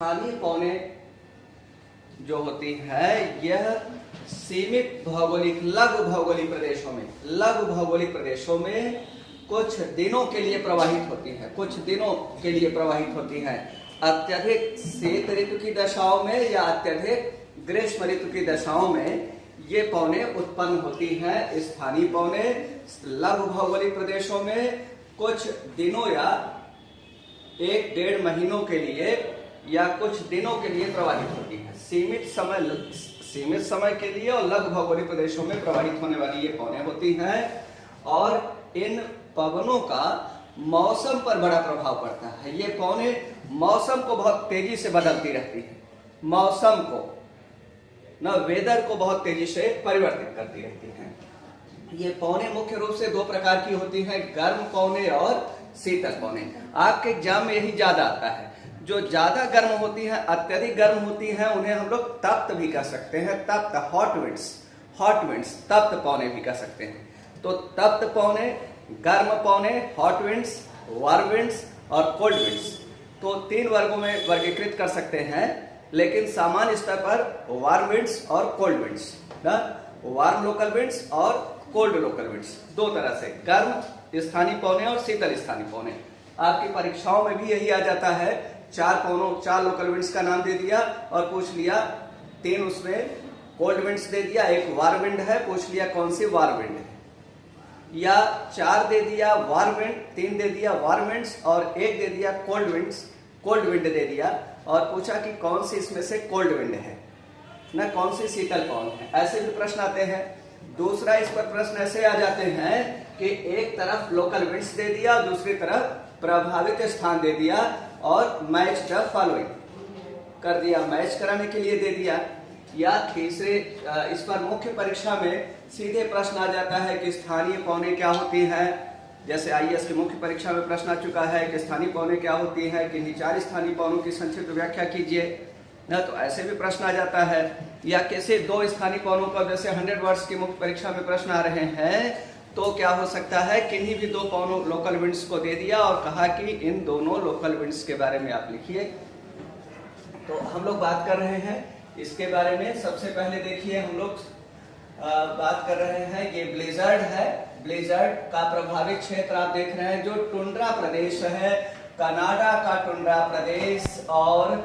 स्थानीय पौने जो होती है यह सीमित भौगोलिक लघु भौगोलिक प्रदेशों में कुछ दिनों के लिए प्रवाहित होती हैं। अत्यधिक शीत ऋतु की दशाओं में या अत्यधिक ग्रीष्म ऋतु की दशाओं में ये पौने उत्पन्न होती हैं। स्थानीय पौने लघु भौगोलिक प्रदेशों में कुछ दिनों या 1-1.5 महीनों के लिए या कुछ दिनों के लिए प्रवाहित होती है। सीमित समय के लिए और लघु भौगोलिक प्रदेशों में प्रवाहित होने वाली ये पौने होती हैं और इन पवनों का मौसम पर बड़ा प्रभाव पड़ता है। ये पौने मौसम को बहुत तेजी से बदलती रहती है, मौसम को वेदर को बहुत तेजी से परिवर्तित करती रहती हैं। ये पौने मुख्य रूप से 2 प्रकार की होती हैं, गर्म पौने और शीतल पौने। आपके एग्जाम में यही ज्यादा आता है। जो ज्यादा गर्म होती है, अत्यधिक गर्म होती है, उन्हें हम लोग तप्त भी कह सकते हैं। तप्त, हॉट विंड्स तप्त पौने भी कह सकते हैं। तो तप्त पौने, गर्म पौने, हॉट विंड्स, वार्म विंड्स और कोल्ड विंड्स, तो 3 वर्गों में वर्गीकृत कर सकते हैं। लेकिन सामान्य स्तर पर वार्म विंड्स और cold winds, warm local winds और कोल्ड लोकल विंड्स, 2 तरह से, गर्म स्थानीय पौने और शीतल स्थानीय पौने। आपकी परीक्षाओं में भी यही आ जाता है। 4 लोकल विंड्स का नाम दे दिया और पूछ लिया 3 उसमें कोल्ड विंड्स दे दिया, 1 वार्म विंड है, पूछ लिया कौन सी वार्म विंड है। या 4 दे दिया वार्म विंड, 3 दे दिया वार्म विंड्स और 1 दे दिया कोल्ड विंड दे दिया और पूछा कि कौन सी इसमें से कोल्ड विंड है ना, कौन सी शीतल पवन है। ऐसे भी प्रश्न आते हैं। दूसरा इस पर प्रश्न ऐसे आ जाते हैं कि एक तरफ लोकल विंड्स दे दिया, दूसरी तरफ प्रभावित स्थान दे दिया और मैच द फॉलोइंग कर दिया, मैच कराने के लिए दे दिया। या तीसरे इस पर मुख्य परीक्षा में सीधे प्रश्न आ जाता है कि स्थानीय पौने क्या होती हैं। जैसे आईएएस की मुख्य परीक्षा में प्रश्न आ चुका है कि स्थानीय पौने क्या होती है, किन्हीं 4 स्थानीय पौनों की संक्षिप्त व्याख्या कीजिए ना, तो ऐसे भी प्रश्न आ जाता है। या कैसे 2 स्थानीय पौनों का, जैसे 100 वर्ड्स की मुख्य परीक्षा में प्रश्न आ रहे हैं, तो क्या हो सकता है, किन्हीं भी 2 पौनों लोकल विंड्स को दे दिया और कहा कि इन दोनों लोकल विंड्स के बारे में आप लिखिए। तो हम लोग बात कर रहे हैं इसके बारे में। सबसे पहले देखिए, हम लोग बात कर रहे हैं, ये ब्लिजर्ड है। ब्लिजर्ड का प्रभावित क्षेत्र आप देख रहे हैं, जो टुंड्रा प्रदेश है, कनाडा का टुंड्रा प्रदेश और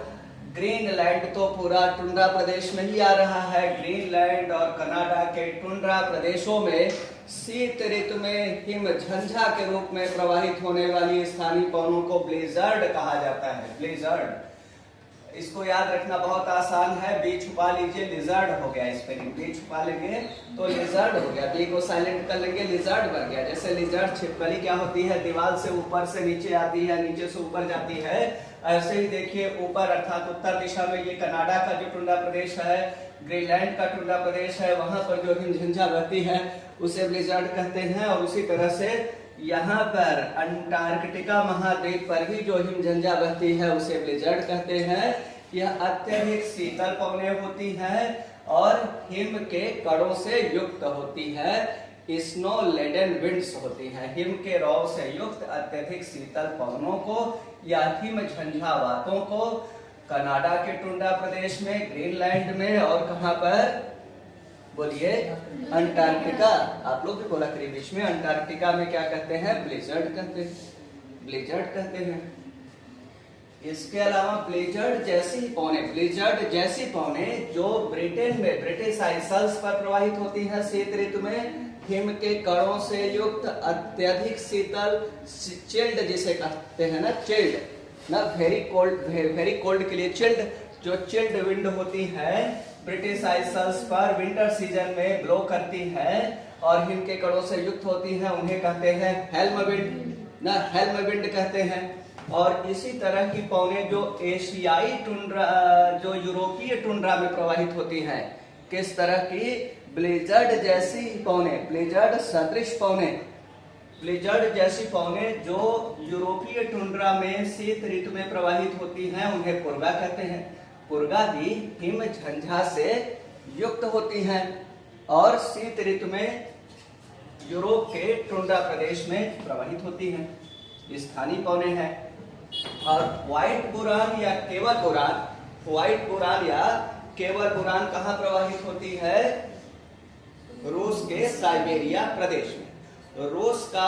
ग्रीनलैंड, तो पूरा टुंड्रा प्रदेश में ही आ रहा है। ग्रीनलैंड और कनाडा के टुंड्रा प्रदेशों में शीत ऋतु में हिमझंझा के रूप में प्रवाहित होने वाली स्थानीय पवनों को ब्लिजर्ड कहा जाता है। ब्लिजर्ड, इसको याद रखना बहुत आसान है। बी छुपा लीजिए, लिजर्ड हो गया। स्पेलिंग बी छुपा लेंगे तो लिजर्ड हो गया, बी को साइलेंट कर लेंगे, लिजर्ड बन गया। जैसे लिजर्ड छिपकली क्या होती है, दीवार से ऊपर से नीचे आती है, नीचे से ऊपर जाती है। ऐसे ही देखिए ऊपर अर्थात उत्तर दिशा में ये कनाडा का जो टुंड्रा प्रदेश है, ग्रीनलैंड का टुंड्रा प्रदेश है, वहां पर जो हिमझंझा बहती है उसे ब्लिजर्ड कहते हैं। और उसी तरह से यहाँ पर अंटार्कटिका महाद्वीप पर भी जो हिमझंझा बहती है उसे ब्लिजर्ड कहते हैं। यह अत्यधिक शीतल पवने होती हैं और हिम के कणों से युक्त होती है। स्नो लेडन विंड्स होती है। हिम के रौं से युक्त अत्यधिक शीतल पवनों को या हिमझंझावातों को कनाडा के टुंड्रा प्रदेश में, ग्रीनलैंड में और कहां पर बोलिए, अंटार्कटिका। आप लोग भी बोला करिए बीच में, अंटार्कटिका में क्या कहते हैं, ब्लिजर्ड कहते हैं। इसके अलावा ब्लिजर्ड जैसी पौने जो ब्रिटेन में ब्रिटिश आइसल्स पर प्रवाहित होती है शीत ऋतु में, हिम के कणों से युक्त अत्यधिक शीतल, चिल्ड जिसे कहते हैं ना, चिल्ड ना, वेरी कोल्ड के लिए चिल्ड, जो चिल्ड विंड होती है ब्रिटिश आइसल्स पर विंटर सीजन में ब्लो करती है और हिम के कणों से युक्त होती है, उन्हें कहते हैं हेल्म विंड कहते हैं। और इसी तरह की पौने जो एशियाई टुंड्रा, जो यूरोपीय टुंड्रा में प्रवाहित होती हैं, किस तरह की, ब्लिजर्ड जैसी पौने, ब्लिजर्ड सदृश पौने, ब्लिजर्ड जैसी पौने जो यूरोपीय टुंड्रा में शीत ऋतु में प्रवाहित होती हैं, उन्हें पुर्गा कहते हैं। पुर्गा भी हिमझंझा से युक्त होती हैं और शीत ऋतु में यूरोप के टुंड्रा प्रदेश में प्रवाहित होती हैं। स्थानीय पौने हैं। और व्हाइट बोरान या केवल बोरान, व्हाइट बोरान या केवल बोरान कहाँ प्रवाहित होती है? रूस के साइबेरिया प्रदेश में। रूस का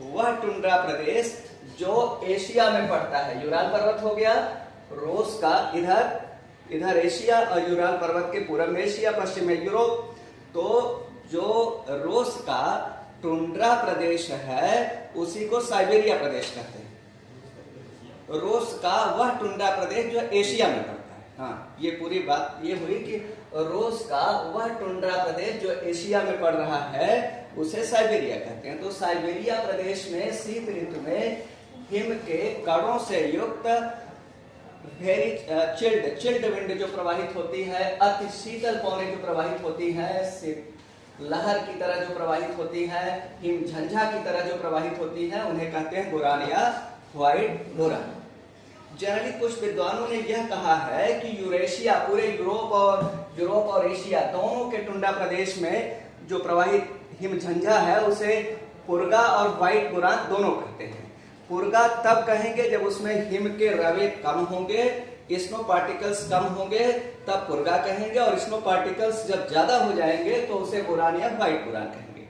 वह टुंड्रा प्रदेश जो एशिया में पड़ता है, यूराल पर्वत हो गया रूस का, इधर एशिया और यूराल पर्वत के पूर्व में एशिया, पश्चिम में यूरोप। तो जो रूस का टुंड्रा प्रदेश है उसी को साइबेरिया प्रदेश कहते हैं। रूस का वह टुंड्रा प्रदेश जो एशिया में पड़ता है। हाँ, ये पूरी बात ये हुई कि रूस का वह टुंड्रा प्रदेश जो एशिया में पड़ रहा है उसे साइबेरिया कहते हैं। तो साइबेरिया प्रदेश में शीत ऋतु में हिम के कणों से युक्त वेरी चिल्ड विंड जो प्रवाहित होती है, अति शीतल पवनें जो प्रवाहित होती है, लहर की तरह जो प्रवाहित होती है, हिम झंझा की तरह जो प्रवाहित होती है, उन्हें कहते हैं बोरान या व्हाइट बोरान। जनरली कुछ विद्वानों ने यह कहा है कि यूरेशिया, पूरे यूरोप और एशिया दोनों के टुंड्रा प्रदेश में जो प्रवाहित हिम झंझा है उसे पुर्गा और व्हाइट बोरान दोनों कहते हैं। पुर्गा तब कहेंगे जब उसमें हिम के रवे कम होंगे, स्नो पार्टिकल्स कम होंगे, तब पुर्गा कहेंगे, और स्नो पार्टिकल्स जब ज्यादा हो जाएंगे तो उसे बोरान या व्हाइट बोरान कहेंगे।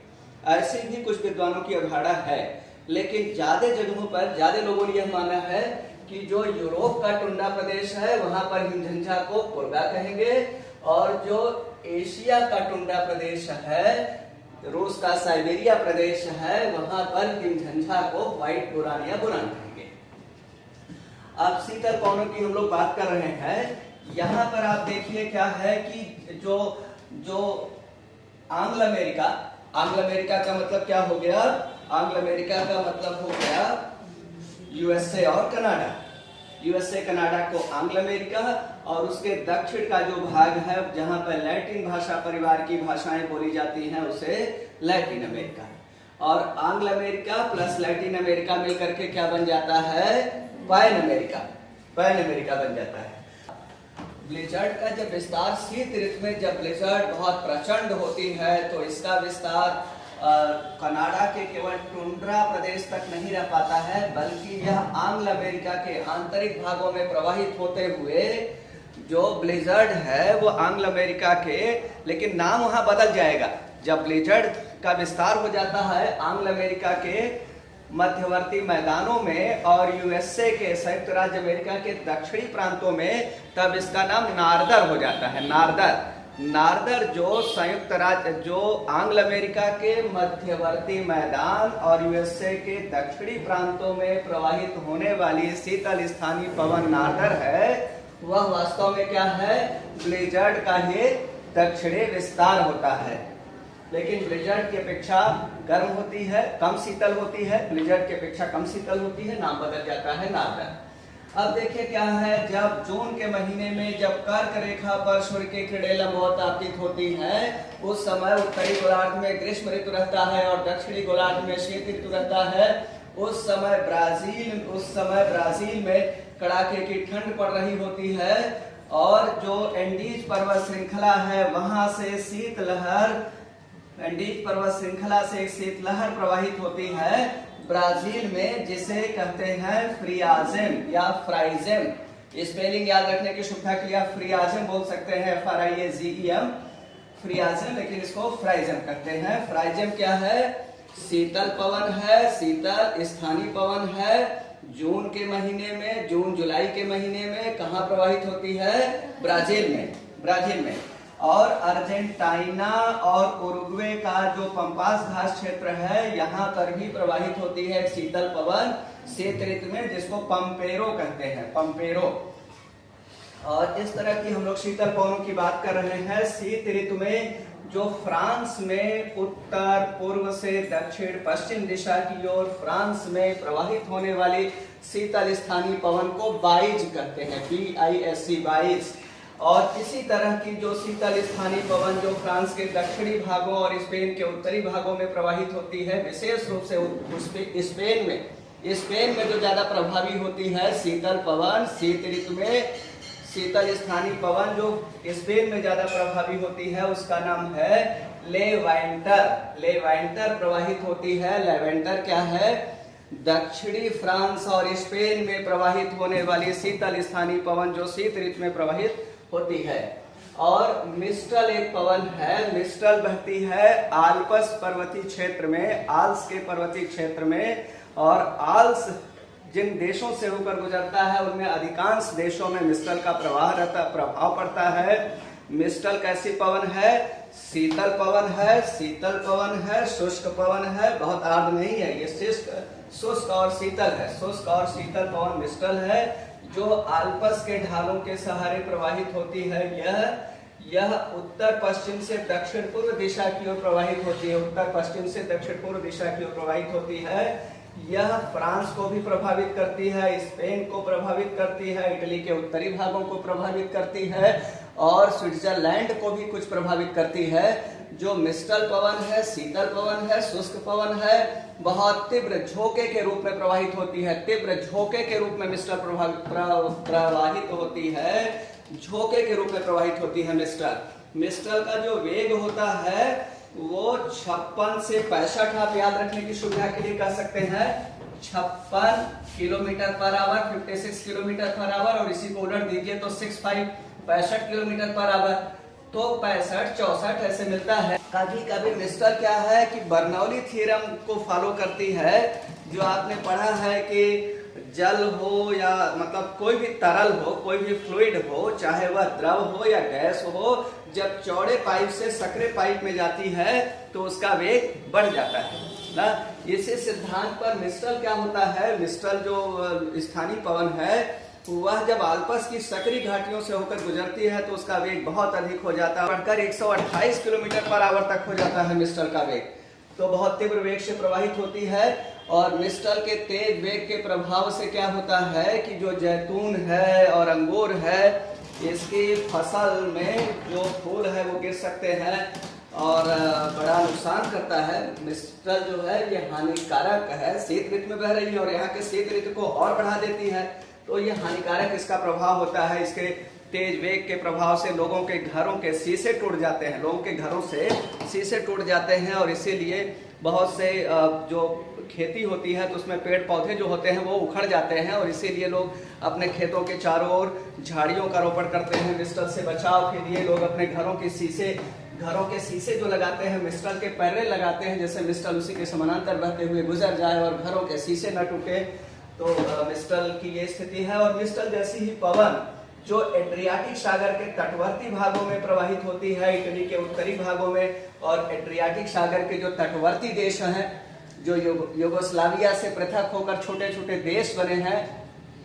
ऐसे भी कुछ विद्वानों की अवधारणा है, लेकिन ज्यादा जगहों पर ज्यादा लोगों ने यह माना है कि जो यूरोप का टुंड्रा प्रदेश है वहां पर हिमझंझा को पुर्गा कहेंगे, और जो एशिया का टुंड्रा प्रदेश है, रूस का साइबेरिया प्रदेश है, वहां पर हिमझंझा को व्हाइट बोरान या बोरान कहेंगे। अब शीतल पवनों की हम लोग बात कर रहे हैं। यहाँ पर आप देखिए क्या है कि जो आंग्ल अमेरिका का मतलब क्या हो गया? आंग्ल अमेरिका का मतलब हो गया यूएसए और कनाडा। यूएसए कनाडा को आंग्ल अमेरिका, और उसके दक्षिण का जो भाग है जहां पर लैटिन भाषा परिवार की भाषाएं बोली जाती हैं उसे लैटिन अमेरिका। और आंग्ल अमेरिका प्लस लैटिन अमेरिका मिलकर के क्या बन जाता है? पैन अमेरिका बन जाता है। ब्लिजर्ड का जब विस्तार शीत ऋतु में, जब ब्लिजर्ड बहुत प्रचंड होती है तो इसका विस्तार कनाडा के केवल टुंड्रा प्रदेश तक नहीं रह पाता है, बल्कि यह आंग्ल अमेरिका के आंतरिक भागों में प्रवाहित होते हुए जो ब्लिजर्ड है वो आंग्ल अमेरिका के, लेकिन नाम वहां बदल जाएगा। जब ब्लिजर्ड का विस्तार हो जाता है आंग्ल अमेरिका के मध्यवर्ती मैदानों में और यूएसए के, संयुक्त राज्य अमेरिका के दक्षिणी प्रांतों में, तब इसका नाम नार्दर हो जाता है। नार्दर जो आंग्ल अमेरिका के मध्यवर्ती मैदान और यूएसए के दक्षिणी प्रांतों में प्रवाहित होने वाली शीतल स्थानीय पवन नार्दर है, वह वास्तव में क्या है? ब्लिजर्ड का ही दक्षिणी विस्तार होता है। लेकिन ब्लिजर्ड की अपेक्षा गर्म होती है, कम शीतल होती है, ब्लिजर्ड की अपेक्षा कम शीतल होती है, नाम बदल जाता है नार्दर। अब देखिए क्या है, जब जून के महीने में जब कर्क रेखा पर सूर्य की किरणें लंबवत आपतित होती हैं, उस समय उत्तरी गोलार्ध में ग्रीष्म ऋतु रहता है और दक्षिणी गोलार्ध में शीत ऋतु रहता है। उस समय ब्राजील में कड़ाके की ठंड पड़ रही होती है, और जो एंडीज पर्वत श्रृंखला है वहां से शीतलहर प्रवाहित होती है ब्राजील में, जिसे कहते हैं फ्रियाजेम या फ्राइजेम। स्पेलिंग याद रखने की सुविधा के लिए आप फ्रियाजेम बोल सकते हैं, FRIAZEM, फ्रियाजेम, लेकिन इसको फ्राइजेम कहते हैं। फ्राइजेम क्या है? शीतल पवन है, शीतल स्थानीय पवन है। जून के महीने में, जून जुलाई के महीने में कहाँ प्रवाहित होती है? ब्राजील में। और अर्जेंटीना और उरुग्वे का जो पंपास घास क्षेत्र है, यहाँ पर भी प्रवाहित होती है शीतल पवन शीत ऋतु में, जिसको पंपेरो कहते हैं, पंपेरो। और इस तरह की हम लोग शीतल पवनों की बात कर रहे हैं। शीत ऋतु में जो फ्रांस में उत्तर पूर्व से दक्षिण पश्चिम दिशा की ओर फ्रांस में प्रवाहित होने वाली शीतल स्थानीय पवन को बाइज कहते हैं, BISC, बाइज। और इसी तरह की जो शीतल स्थानीय पवन जो फ्रांस के दक्षिणी भागों और स्पेन के उत्तरी भागों में प्रवाहित होती है, विशेष रूप से स्पेन में जो ज्यादा प्रभावी होती है शीतल पवन शीत ऋतु में, शीतल स्थानीय पवन जो स्पेन में ज्यादा प्रभावी होती है उसका नाम है लेवेंटर प्रवाहित होती है। लेवेंटर क्या है? दक्षिणी फ्रांस और स्पेन में प्रवाहित होने वाली शीतल स्थानीय पवन जो शीत ऋतु में प्रवाहित होती है। और मिस्ट्रल एक पवन है, मिस्ट्रल बहती है आल्प्स पर्वतीय क्षेत्र में, आल्प्स के पर्वतीय क्षेत्र में। और आल्प्स जिन देशों से होकर गुजरता है उनमें अधिकांश देशों में मिस्ट्रल का प्रभाव पड़ता है। मिस्ट्रल कैसी पवन है? शीतल पवन है, शीतल पवन है, शुष्क पवन है, बहुत आर्द्र नहीं है, ये शुष्क और शीतल है। शुष्क और शीतल पवन मिस्ट्रल है जो आल्प्स के ढालों के सहारे प्रवाहित होती है। यह उत्तर पश्चिम से दक्षिण पूर्व दिशा की ओर प्रवाहित होती है, उत्तर पश्चिम से दक्षिण पूर्व दिशा की ओर प्रवाहित होती है। यह फ्रांस को भी प्रभावित करती है, स्पेन को प्रभावित करती है, इटली के उत्तरी भागों को प्रभावित करती है और स्विट्जरलैंड को भी कुछ प्रभावित करती है। जो मिस्ट्रल पवन है, शीतल पवन है, शुष्क पवन है, बहुत तीव्र झोंके के रूप में प्रवाहित होती है। तीव्र झोंके के रूप में मिस्ट्रल प्रवाहित होती है, झोंके के रूप में प्रवाहित होती है मिस्ट्रल का जो वेग होता है वो 56 से 65, आप याद रखने की सुविधा के लिए कह सकते हैं 56 kilometre per hour, 56 kilometre per hour. और इसी को उलट दीजिए तो 65 किलोमीटर पर आवर, तो 65, 64 ऐसे मिलता है। कभी कभी मिस्ट्रल क्या है कि बर्नौली थ्योरम को फॉलो करती है, जो आपने पढ़ा है कि जल हो या मतलब कोई भी तरल हो, कोई भी फ्लूइड हो, चाहे वह द्रव हो या गैस हो, जब चौड़े पाइप से सकरे पाइप में जाती है तो उसका वेग बढ़ जाता है ना। इसी सिद्धांत पर मिस्ट्रल क्या होता है, मिस्ट्रल जो स्थानीय पवन है वह जब आल्प्स की सकरी घाटियों से होकर गुजरती है तो उसका वेग बहुत अधिक हो जाता है, बढ़कर 128 किलोमीटर पर आवर तक हो जाता है मिस्ट्रल का वेग। तो बहुत तीव्र वेग से प्रवाहित होती है। और मिस्ट्रल के तेज वेग के प्रभाव से क्या होता है कि जो जैतून है और अंगूर है, इसकी फसल में जो फूल है वो गिर सकते हैं और बड़ा नुकसान करता है। मिस्ट्रल जो है ये हानिकारक है, शीत ऋतु में बह रही है और यहाँ के शीत ऋतु को और बढ़ा देती है, तो ये हानिकारक इसका प्रभाव होता है। इसके तेज वेग के प्रभाव से लोगों के घरों के शीशे टूट जाते हैं, लोगों के घरों से शीशे टूट जाते हैं। और इसीलिए बहुत से जो खेती होती है तो उसमें पेड़ पौधे जो होते हैं वो उखड़ जाते हैं, और इसीलिए लोग अपने खेतों के चारों ओर झाड़ियों का रोपण करते हैं। मिस्ट्रल से बचाव के लिए लोग अपने घरों के शीशे जो लगाते हैं, मिस्ट्रल के पैरे लगाते हैं, जैसे मिस्ट्रल उसी के समानांतर बहते हुए गुजर जाए और घरों के शीशे न टूटे। तो मिस्ट्रल की ये स्थिति है। और मिस्ट्रल जैसी ही पवन जो एड्रियाटिक सागर के तटवर्ती भागों में प्रवाहित होती है, इटली के उत्तरी भागों में, और एड्रियाटिक सागर के जो तटवर्ती देश हैं, जो युगोस्लाविया से पृथक होकर छोटे छोटे देश बने हैं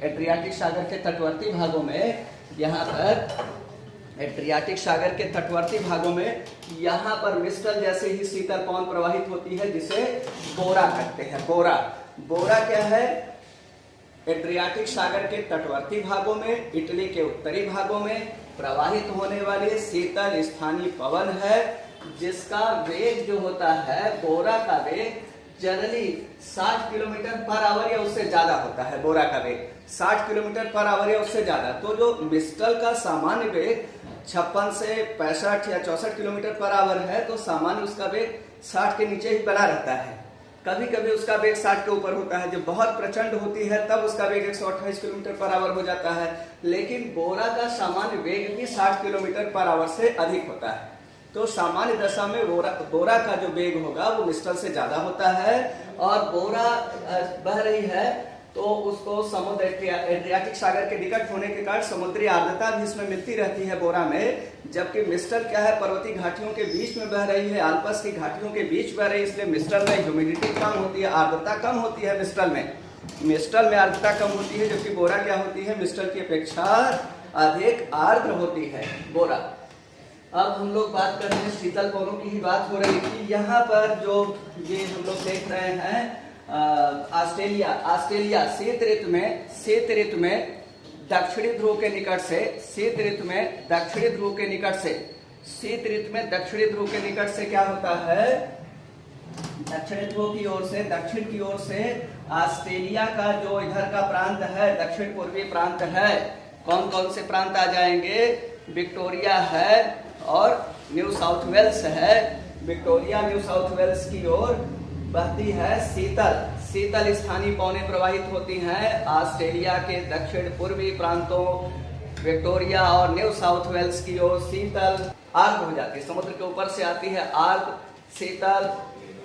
एड्रियाटिक सागर के तटवर्ती भागों में, यहाँ पर एड्रियाटिक सागर के तटवर्ती भागों में यहाँ पर मिस्ट्रल जैसे ही शीतल पवन प्रवाहित होती है, जिसे बोरा कहते हैं। बोरा क्या है? एड्रियाटिक सागर के तटवर्ती भागों में, इटली के उत्तरी भागों में प्रवाहित होने वाली शीतल स्थानीय पवन है, जिसका वेग जो होता है, बोरा का वेग जनरली 60 किलोमीटर पर आवर या उससे ज्यादा होता है। बोरा का वेग 60 किलोमीटर पर आवर या उससे ज्यादा। तो जो मिस्ट्रल का सामान्य वेग 56 से 65 या 64 किलोमीटर पर आवर है, तो सामान्य उसका वेग 60 के नीचे ही बना रहता है। कभी कभी उसका वेग 60 के ऊपर होता है, जब बहुत प्रचंड होती है तब उसका वेग 128 किलोमीटर पर आवर हो जाता है। लेकिन बोरा का सामान्य वेग भी 60 किलोमीटर पर आवर से अधिक होता है। तो सामान्य दशा में बोरा का जो वेग होगा वो मिस्ट्रल से ज्यादा होता है। और बोरा बह रही है तो उसको समुद्र एड्रियाटिक सागर के निकट होने के कारण समुद्री आर्द्रता भी इसमें मिलती रहती है बोरा में। जबकि मिस्ट्रल क्या है, पर्वतीय घाटियों के बीच में बह रही है, आल्प्स की घाटियों के बीच बह रही है, इसलिए मिस्ट्रल में ह्यूमिडिटी कम होती है, आर्द्रता कम होती है। मिस्ट्रल में आर्द्रता कम होती है, जबकि बोरा क्या होती है, मिस्ट्रल की अपेक्षा अधिक आर्द्र होती है बोरा। अब हम लोग बात कर रहे हैं, शीतल पवनों की ही बात हो रही थी। यहाँ पर जो ये हम लोग देख रहे हैं ऑस्ट्रेलिया शीत ऋतु में दक्षिणी ध्रुव के निकट से, शीत ऋतु में दक्षिणी ध्रुव के निकट से क्या होता है, दक्षिणी ध्रुव की ओर से, दक्षिण की ओर से ऑस्ट्रेलिया का जो इधर का प्रांत है, दक्षिण पूर्वी प्रांत है, कौन कौन से प्रांत आ जाएंगे, विक्टोरिया है और न्यू साउथ वेल्स है। विक्टोरिया न्यू साउथ वेल्स की ओर बहती है शीतल स्थानीय पवनें प्रवाहित होती हैं ऑस्ट्रेलिया के दक्षिण पूर्वी प्रांतों, विक्टोरिया और न्यू साउथ वेल्स की ओर शीतल आर्द्र हो जाती है, समुद्र के ऊपर से आती है आर्द्र शीतल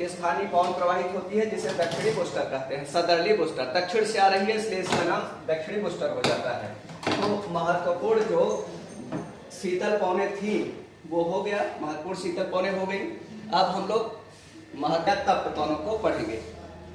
स्थानीय पवन प्रवाहित होती है, जिसे दक्षिणी बूस्टर कहते हैं, सदर्ली बूस्टर। दक्षिण से आ रही है इसलिए इसका नाम दक्षिणी बूस्टर हो जाता है। तो महत्वपूर्ण जो शीतल पवनें थी वो हो गया, महत्वपूर्ण शीतल पवनें हो गई। अब हम लोग महत्वपूर्ण तप्त पवनों को पढ़ेंगे।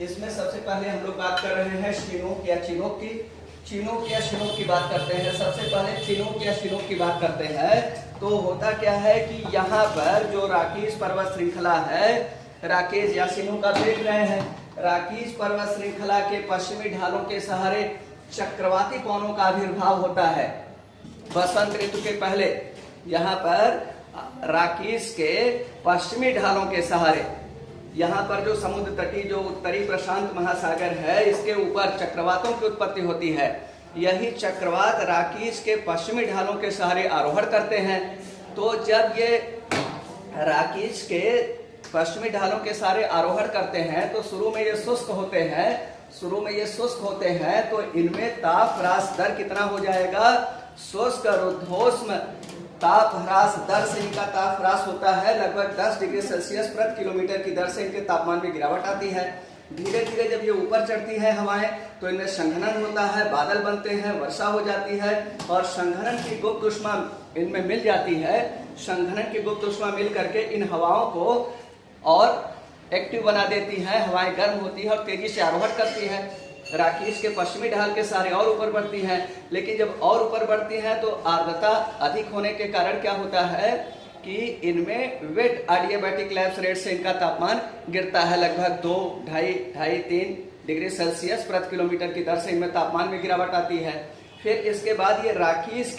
इसमें सबसे पहले हम लोग बात कर रहे हैं चिनूक या चिनूक की। चिनूक या चिनूक की बात करते हैं। सबसे पहले चिनूक या चिनूक की बात करते हैं तो होता क्या है कि यहाँ पर जो राकीज पर्वत श्रृंखला है, राकेश या चिनूक आप देख रहे हैं, राकीज पर्वत श्रृंखला के पश्चिमी ढालों के सहारे चक्रवाती पवनों का आविर्भाव होता है। बसंत ऋतु के पहले यहाँ पर राकीज के पश्चिमी ढालों के सहारे, यहाँ पर जो समुद्र तटी जो उत्तरी प्रशांत महासागर है, इसके ऊपर चक्रवातों की उत्पत्ति होती है। यही चक्रवात राकीज के पश्चिमी ढालों के सहारे आरोहण करते हैं। तो जब ये राकीज के पश्चिमी ढालों के सहारे आरोहण करते हैं तो शुरू में ये शुष्क होते हैं, तो इनमें ताप ह्रास दर कितना हो जाएगा? शुष्क रुद्धोष्म ताप ह्रास दर से इनका ताप ह्रास होता है। लगभग 10 डिग्री सेल्सियस प्रति किलोमीटर की दर से इनके तापमान में गिरावट आती है। धीरे धीरे जब ये ऊपर चढ़ती है हवाएं तो इनमें संघनन होता है, बादल बनते हैं, वर्षा हो जाती है और संघनन की गुप्त ऊष्मा इनमें मिल जाती है। संघनन की गुप्त ऊष्मा मिल करके इन हवाओं को और एक्टिव बना देती है। हवाएं गर्म होती है और तेजी से आरोहण करती है। राकीज के पश्चिमी ढाल के सहारे और ऊपर बढ़ती हैं, लेकिन जब और ऊपर बढ़ती हैं तो आर्द्रता अधिक होने के कारण क्या होता है कि इनमें वेट एडियाबैटिक लैप्स रेट से इनका तापमान गिरता है। लगभग 2, 2.5, 3 डिग्री सेल्सियस प्रति किलोमीटर की दर से इनमें तापमान में गिरावट आती है। फिर इसके बाद ये राकीज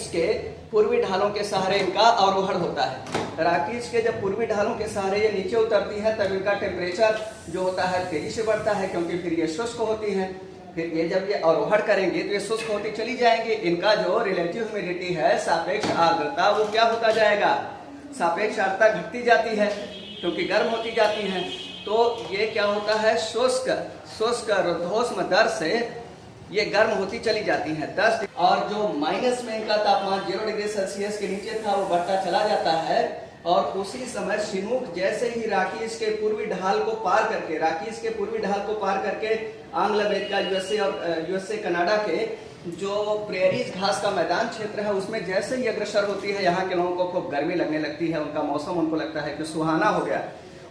के पूर्वी ढालों के सहारे इनका अवरोहण होता है। राकीज के जब पूर्वी ढालों के सहारे ये नीचे उतरती है तब इनका टेम्परेचर जो होता है तेजी से बढ़ता है, क्योंकि फिर ये शुष्क होती हैं। फिर ये जब ये अवरोहण करेंगे तो ये शुष्क होती चली जाएंगी। इनका जो रिलेटिव ह्यूमिडिटी है, सापेक्ष आर्द्रता, वो क्या होता जाएगा? सापेक्ष आर्द्रता घटती जाती है क्योंकि गर्म होती जाती है। तो ये क्या होता है? शुष्क रुद्धोष्म दर से ये गर्म होती चली जाती हैं 10, और जो माइनस में इनका तापमान 0 डिग्री सेल्सियस के नीचे था वो बढ़ता चला जाता है। और उसी समय चिनूक जैसे ही राकीज के पूर्वी ढाल को पार करके आंग्ल अमेरिका, यूएसए कनाडा के जो प्रेरीज घास का मैदान क्षेत्र है उसमें जैसे ही अग्रसर होती है, यहाँ के लोगों को खूब गर्मी लगने लगती है। उनका मौसम उनको लगता है कि सुहाना हो गया,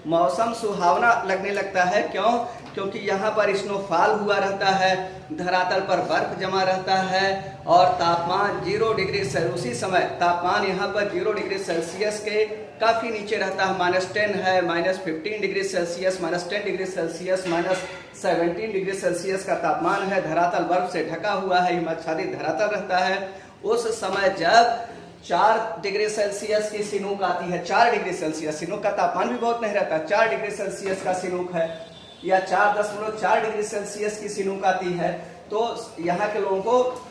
मौसम सुहावना लगने लगता है। क्यों? क्योंकि यहाँ पर स्नोफॉल हुआ रहता है, धरातल पर बर्फ जमा रहता है और तापमान 0 डिग्री सेल्सियस, उसी समय तापमान यहाँ पर 0 डिग्री सेल्सियस के काफ़ी नीचे रहता है। -10 है, -15 degree Celsius, -10 degree Celsius, -17 degree Celsius का तापमान है। धरातल बर्फ से ढका हुआ है, हिमाच्छादित धरातल रहता है। उस समय जब 4 डिग्री सेल्सियस की चिनूक आती है, 4 डिग्री सेल्सियस, चिनूक का तापमान भी बहुत नहीं रहता, 4 डिग्री सेल्सियस का चिनूक है या 4.4 डिग्री सेल्सियस की चिनूक आती है, तो यहाँ के लोगों को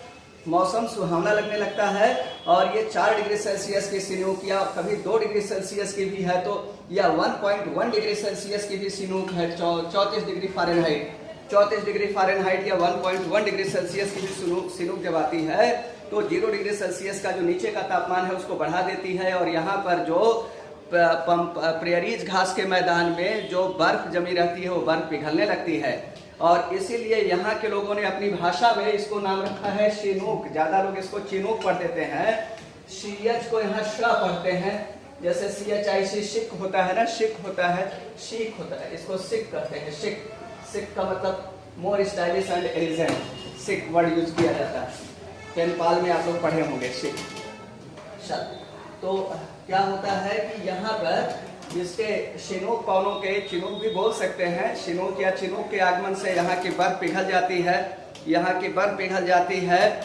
मौसम सुहावना लगने लगता है। और ये 4 डिग्री सेल्सियस की चिनूक या कभी 2 डिग्री सेल्सियस की भी है तो, या 1.1 डिग्री सेल्सियस की भी चिनूक है, 34 डिग्री फ़ारेनहाइट या 1.1 डिग्री सेल्सियस की भी चिनूक जब आती है तो 0 डिग्री सेल्सियस का जो नीचे का तापमान है उसको बढ़ा देती है। और यहाँ पर जो प्रेरीज घास के मैदान में जो बर्फ जमी रहती है वो बर्फ पिघलने लगती है। और इसीलिए यहाँ के लोगों ने अपनी भाषा में इसको नाम रखा है चिनूक। ज्यादा लोग इसको चिनूक पढ़ देते हैं, CH को यहाँ श पढ़ते हैं, जैसे CHIC शिक होता है ना, शिक होता है, शीक होता है, इसको सिक कहते हैं। सिक का मतलब मोर stylish and elegant, sick word use किया जाता है। पेनपाल में आप लोग पढ़े होंगे सिक शब्द। तो क्या होता है कि यहाँ पर इसके चिनूक पवनों के, चिनूक भी बोल सकते हैं, चिनूक या चिनूक के आगमन से यहाँ की बर्फ पिघल जाती है,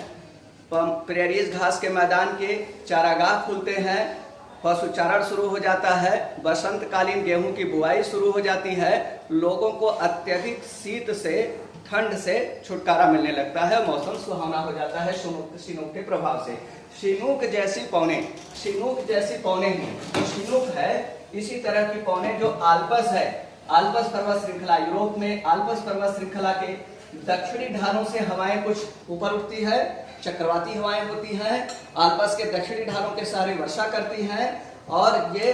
प्रेरीज घास के मैदान के चारागाह खुलते हैं, पशुचारण शुरू हो जाता है, बसंतकालीन गेहूं की बुआई शुरू हो जाती है, लोगों को अत्यधिक शीत से, ठंड से छुटकारा मिलने लगता है, मौसम सुहावना हो जाता है चिनूक के प्रभाव से। चिनूक जैसी पौने जो चिनूक है, इसी तरह की पौने जो आल्पस है, आल्प्स पर्वत श्रृंखला, यूरोप में आल्प्स पर्वत श्रृंखला के दक्षिणी ढालों से हवाएं कुछ ऊपर उठती है, चक्रवाती हवाएं होती हैं, आल्प्स के दक्षिणी ढालों के सहारे वर्षा करती हैं, और ये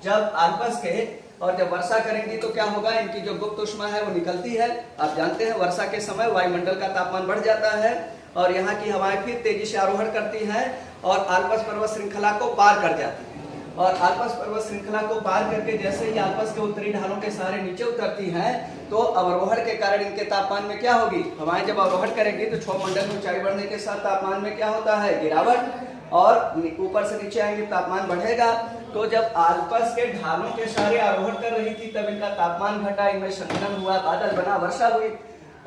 जब आल्प्स के और जब वर्षा करेंगी तो क्या होगा, इनकी जो गुप्त उष्मा है वो निकलती है। आप जानते हैं वर्षा के समय वायुमंडल का तापमान बढ़ जाता है और यहाँ की हवाएं फिर तेजी से आरोहण करती हैं और आल्प्स पर्वत श्रृंखला को पार कर जाती हैं। और आल्प्स पर्वत श्रृंखला को पार करके जैसे ही आल्प्स के उत्तरी ढालों के सहारे नीचे उतरती हैं तो अवरोहण के कारण इनके तापमान में क्या होगी, हवाएं जब अवरोहण करेंगी तो क्षोभमंडल में ऊंचाई बढ़ने के साथ तापमान में क्या होता है, गिरावट, और ऊपर से नीचे आएंगे तापमान बढ़ेगा। तो जब आल्प्स के ढालों के सहारे आरोहण कर रही थी तब इनका तापमान घटा, इनमें संघनन हुआ, बादल बना, वर्षा हुई,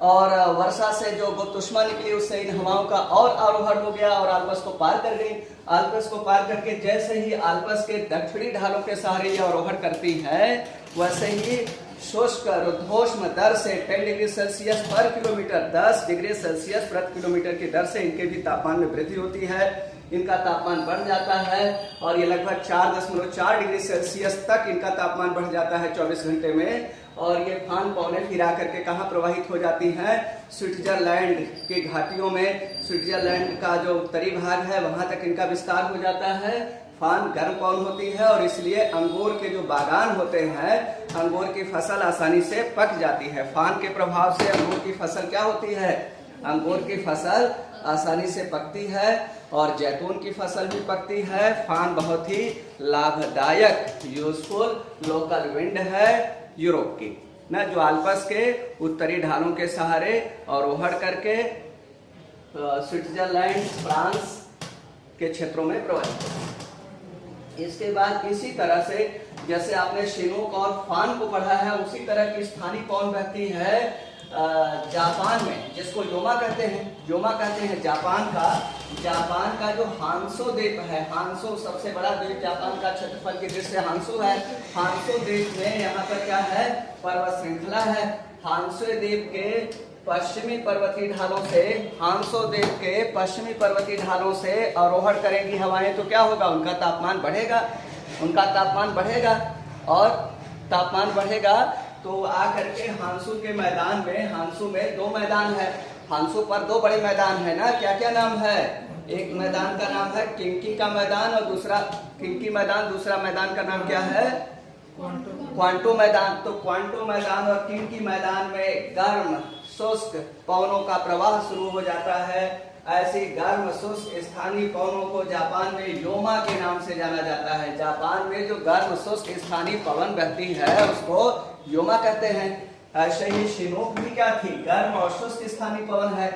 और वर्षा से जो गुप्त उष्मा निकली उससे इन हवाओं का और आरोहण हो गया और आल्प्स को पार कर गई। आल्प्स को पार करके जैसे ही आल्प्स के दक्षिणी ढालों के सहारे ये आरोहण करती है वैसे ही शुष्क रुद्धोष्म दर से 10 डिग्री सेल्सियस पर किलोमीटर, 10 डिग्री सेल्सियस प्रति किलोमीटर की दर से इनके भी तापमान में वृद्धि होती है, इनका तापमान बढ़ जाता है और ये लगभग 4.4 डिग्री सेल्सियस तक इनका तापमान बढ़ जाता है 24 घंटे में। और ये फान पौने फिर आकर के कहाँ प्रवाहित हो जाती हैं, स्विट्जरलैंड की घाटियों में। स्विट्जरलैंड का जो उत्तरी भाग है वहां तक इनका विस्तार हो जाता है। फान गर्म पौन होती है और इसलिए अंगूर के जो बागान होते हैं, अंगूर की फसल आसानी से पक जाती है। फान के प्रभाव से अंगूर की फसल क्या होती है, अंगूर की फसल आसानी से पकती है और जैतून की फसल भी पकती है। फान बहुत ही लाभदायक यूजफुल लोकल विंड है यूरोप की ना, जो आल्प्स के उत्तरी ढालों के सहारे आरोहण करके स्विट्जरलैंड, फ्रांस के क्षेत्रों में प्रवाहित। इसके बाद इसी तरह से जैसे आपने शिनूक और फान को पढ़ा है उसी तरह की स्थानीय पवन बहती है जापान में, जिसको योमा कहते हैं। योमा कहते हैं जापान का जो हांसो द्वीप है, हांसो सबसे बड़ा द्वीप जापान का क्षेत्रफल की दृष्टि से हांसो है। हांसो द्वीप में यहाँ पर क्या है, पर्वत श्रृंखला है। हांसो द्वीप के पश्चिमी पर्वतीय ढालों से, हांसो द्वीप के पश्चिमी पर्वतीय ढालों से आरोहण करेंगी हवाएं तो क्या होगा, उनका तापमान बढ़ेगा, उनका तापमान बढ़ेगा और तापमान बढ़ेगा तो आकर के हांसू के मैदान में, हांसू में 2 मैदान है, हांसू पर 2 बड़े मैदान है ना, क्या क्या नाम है, एक मैदान का नाम है किंकी का मैदान और दूसरा किंकी मैदान, दूसरा मैदान का नाम क्या है, क्वांटो मैदान। तो क्वांटो मैदान और किंकी मैदान में गर्म शुष्क पवनों का प्रवाह शुरू हो जाता है। ऐसी गर्म शुष्क स्थानीय पवनों को जापान में योमा के नाम से जाना जाता है। जापान में जो गर्म शुष्क स्थानीय पवन बहती है उसको योमा कहते हैं। ऐसे ही शिनूक भी क्या थी, गर्म और शुष्क स्थानीय पवन है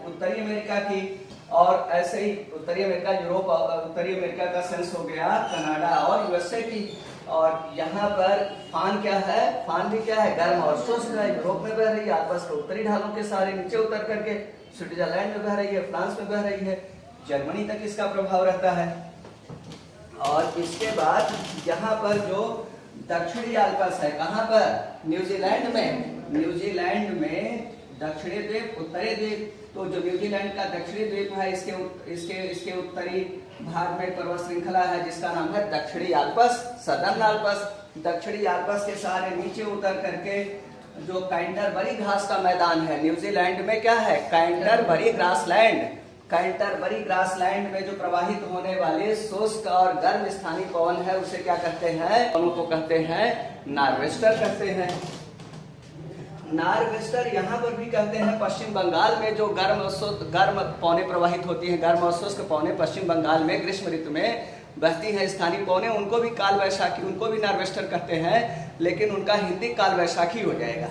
उत्तरी अमेरिका की, और ऐसे ही उत्तरी अमेरिका, यूरोप, उत्तरी अमेरिका का सेंस हो गया कनाडा और यूएसए की। और यहाँ पर फान क्या है, फान भी क्या है, गर्म और शुष्क है, यूरोप में बह रही है, आसपास के उत्तरी ढालों के सारे नीचे उतर करके स्विट्जरलैंड में बह रही है, फ्रांस में बह रही है, जर्मनी तक इसका प्रभाव रहता है। और इसके बाद यहाँ पर जो दक्षिणी आल्प्स है, कहाँ पर, न्यूजीलैंड में, न्यूजीलैंड में दक्षिणी द्वीप, उत्तरी द्वीप। तो जो न्यूजीलैंड का दक्षिणी द्वीप है इसके उत्तरी भाग में पर्वत श्रृंखला है जिसका नाम है दक्षिणी आल्प्स, सदर्न आल्प्स। दक्षिणी आल्प्स के सहारे नीचे उतर करके जो कैंटरबरी घास का मैदान है, न्यूजीलैंड में क्या है, कैंटरबरी ग्रासलैंड। कैंटरबरी ग्रासलैंड में जो प्रवाहित होने वाले शुष्क और गर्म स्थानीय पवन है उसे क्या कहते हैं, पवनों को कहते हैं नॉर्वेस्टर कहते हैं। नॉर्वेस्टर यहाँ पर भी कहते हैं। पश्चिम बंगाल में जो गर्म पवनें प्रवाहित होती हैं, गर्म और शुष्क पवनें पश्चिम बंगाल में ग्रीष्म ऋतु में बहती हैं स्थानीय पवनें, उनको भी काल वैशाखी, उनको भी नॉर्वेस्टर कहते हैं, लेकिन उनका हिंदी काल वैशाखी हो जाएगा।